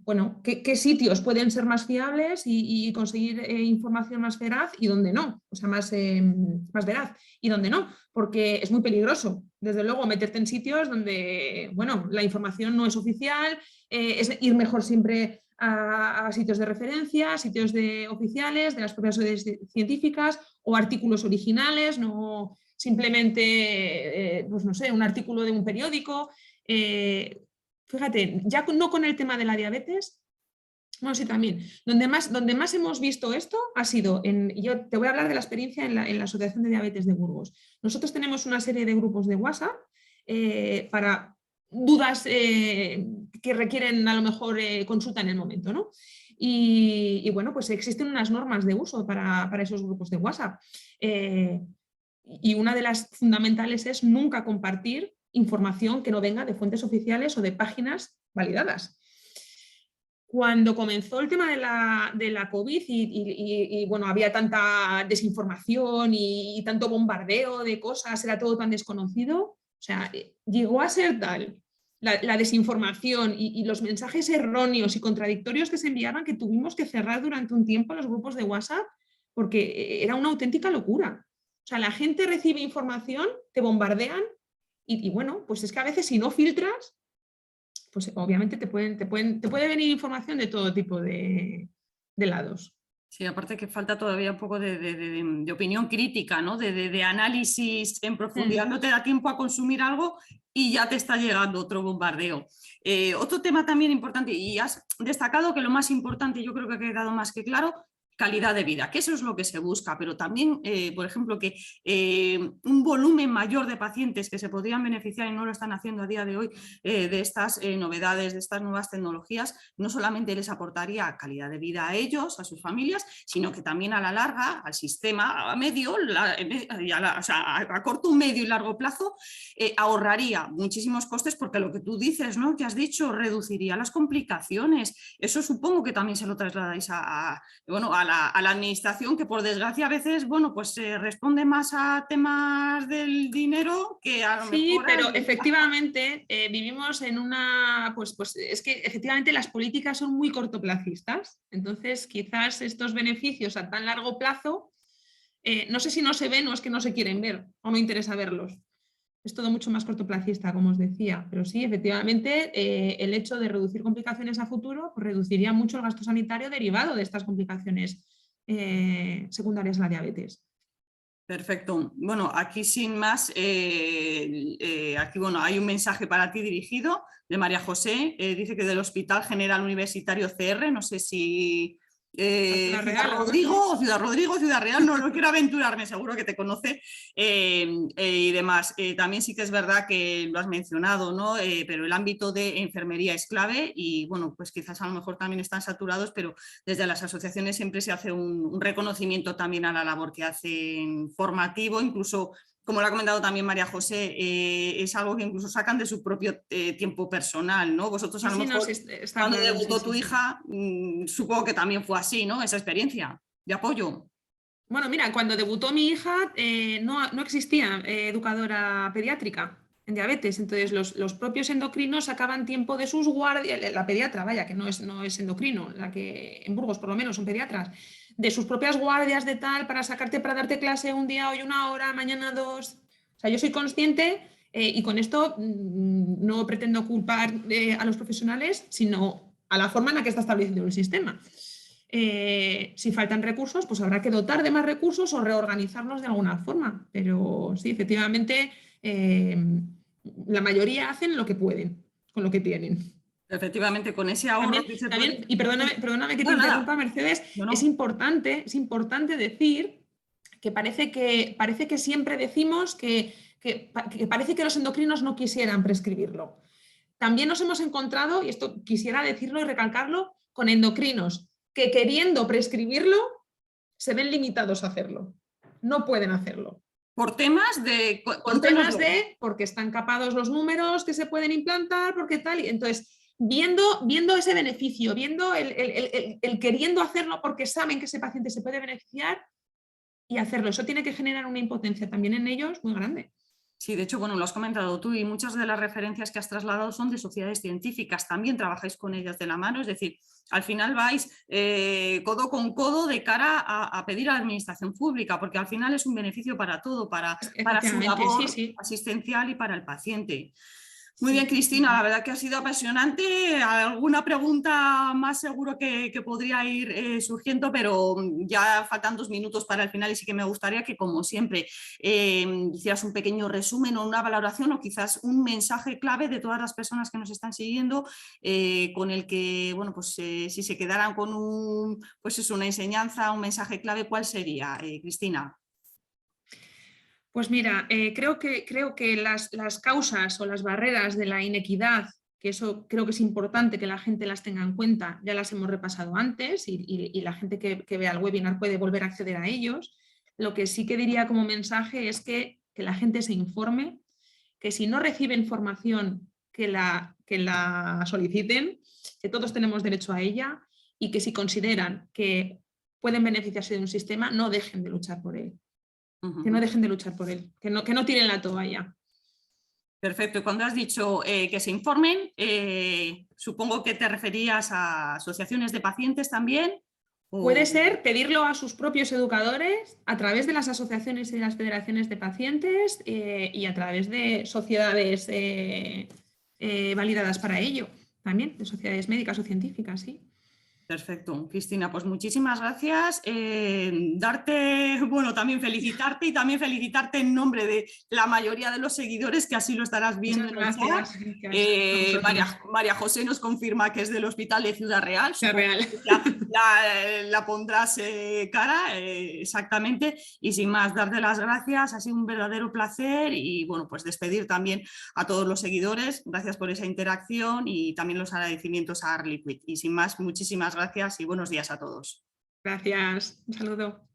bueno, qué sitios pueden ser más fiables y conseguir información más veraz y dónde no, o sea, más veraz y dónde no, porque es muy peligroso, desde luego, meterte en sitios donde, bueno, la información no es oficial, es ir mejor siempre a sitios de referencia, sitios oficiales, de las propias sociedades científicas o artículos originales, no simplemente, pues no sé, un artículo de un periódico. Fíjate, ya no con el tema de la diabetes, bueno, sí, también. Donde más hemos visto esto ha sido yo te voy a hablar de la experiencia en la Asociación de Diabetes de Burgos. Nosotros tenemos una serie de grupos de WhatsApp para dudas que requieren a lo mejor consulta en el momento, ¿no? Y bueno, pues existen unas normas de uso para esos grupos de WhatsApp. Y una de las fundamentales es nunca compartir información que no venga de fuentes oficiales o de páginas validadas. Cuando comenzó el tema de la COVID y bueno, había tanta desinformación y tanto bombardeo de cosas, era todo tan desconocido, o sea, llegó a ser tal la desinformación y los mensajes erróneos y contradictorios que se enviaban que tuvimos que cerrar durante un tiempo los grupos de WhatsApp porque era una auténtica locura. O sea, la gente recibe información, te bombardean y bueno, pues es que a veces si no filtras, pues obviamente te puede venir información de todo tipo de lados. Sí, aparte que falta todavía un poco de opinión crítica, ¿no? De análisis en profundidad. No te da tiempo a consumir algo y ya te está llegando otro bombardeo. Otro tema también importante, y has destacado que lo más importante, yo creo que ha quedado más que claro, calidad de vida, que eso es lo que se busca, pero también, por ejemplo, que un volumen mayor de pacientes que se podrían beneficiar y no lo están haciendo a día de hoy de estas novedades, de estas nuevas tecnologías, no solamente les aportaría calidad de vida a ellos, a sus familias, sino que también a la larga, al sistema, a medio, o sea, a corto, medio y largo plazo, ahorraría muchísimos costes, porque lo que tú dices, ¿no? Que has dicho, reduciría las complicaciones. Eso supongo que también se lo trasladáis bueno, a la administración, que por desgracia a veces, bueno, pues se responde más a temas del dinero que a lo mejor... Sí, pero efectivamente vivimos en una, pues es que efectivamente las políticas son muy cortoplacistas, entonces quizás estos beneficios a tan largo plazo, no sé si no se ven o es que no se quieren ver o no interesa verlos. Es todo mucho más cortoplacista, como os decía, pero sí, efectivamente, el hecho de reducir complicaciones a futuro pues reduciría mucho el gasto sanitario derivado de estas complicaciones secundarias a la diabetes. Perfecto. Bueno, aquí sin más, aquí bueno, hay un mensaje para ti dirigido de María José. Dice que del Hospital General Universitario CR, no sé si Ciudad Real, Ciudad Rodrigo, Ciudad Real, no quiero aventurarme, seguro que te conoce y demás. También sí que es verdad que lo has mencionado, ¿no? Pero el ámbito de enfermería es clave y bueno, pues quizás a lo mejor también están saturados, pero desde las asociaciones siempre se hace un reconocimiento también a la labor que hacen formativo, incluso como lo ha comentado también María José, es algo que incluso sacan de su propio tiempo personal, ¿no? Vosotros a lo mejor, cuando claro, debutó tu hija, supongo que también fue así, ¿no? Esa experiencia de apoyo. Bueno, mira, cuando debutó mi hija no existía educadora pediátrica en diabetes, entonces los propios endocrinos sacaban tiempo de sus guardias, la pediatra, vaya, que no es endocrino, la que en Burgos por lo menos son pediatras, de sus propias guardias de tal para sacarte, para darte clase un día, hoy 1 hora, mañana 2. O sea, yo soy consciente y con esto no pretendo culpar a los profesionales, sino a la forma en la que está establecido el sistema. Si faltan recursos, pues habrá que dotar de más recursos o reorganizarlos de alguna forma. Pero sí, efectivamente, la mayoría hacen lo que pueden, con lo que tienen. Efectivamente, con ese ahorro que se puede... Y perdóname que te interrumpa, Mercedes, es importante decir que parece que siempre decimos que parece que los endocrinos no quisieran prescribirlo. También nos hemos encontrado, y esto quisiera decirlo y recalcarlo, con endocrinos que queriendo prescribirlo se ven limitados a hacerlo. No pueden hacerlo. Por temas de... porque están capados los números que se pueden implantar, porque tal. Y entonces, viendo ese beneficio, viendo el queriendo hacerlo porque saben que ese paciente se puede beneficiar y hacerlo, eso tiene que generar una impotencia también en ellos muy grande. Sí, de hecho, bueno, lo has comentado tú y muchas de las referencias que has trasladado son de sociedades científicas, también trabajáis con ellas de la mano, es decir, al final vais codo con codo de cara a pedir a la administración pública, porque al final es un beneficio para todo, para su labor asistencial y para el paciente. Muy bien, Cristina, la verdad que ha sido apasionante. Alguna pregunta más seguro que podría ir surgiendo, pero ya faltan 2 minutos para el final y sí que me gustaría que, como siempre, hicieras un pequeño resumen o una valoración o quizás un mensaje clave de todas las personas que nos están siguiendo con el que, bueno, pues si se quedaran con pues es una enseñanza, un mensaje clave, ¿cuál sería, Cristina? Pues mira, creo que las causas o las barreras de la inequidad, que eso creo que es importante que la gente las tenga en cuenta, ya las hemos repasado antes y la gente que vea el webinar puede volver a acceder a ellos. Lo que sí que diría como mensaje es que la gente se informe, que si no recibe información que la soliciten, que todos tenemos derecho a ella y que si consideran que pueden beneficiarse de un sistema, no dejen de luchar por él. Que no dejen de luchar por él, que no tiren la toalla. Perfecto. Y cuando has dicho que se informen, supongo que te referías a asociaciones de pacientes también. Puede ser pedirlo a sus propios educadores a través de las asociaciones y las federaciones de pacientes y a través de sociedades validadas para ello. también de sociedades médicas o científicas, sí. Perfecto, Cristina, pues muchísimas gracias. También felicitarte en nombre de la mayoría de los seguidores, que así lo estarás viendo Muchas en el chat. gracias. Gracias a vosotros. María José nos confirma que es del Hospital de Ciudad Real, Sea supongo real. que ya la pondrás cara, exactamente. Y sin más, darte las gracias, ha sido un verdadero placer y bueno, pues despedir también a todos los seguidores. Gracias por esa interacción y también los agradecimientos a Arliquid. Y sin más, muchísimas gracias y buenos días a todos. Gracias. Un saludo.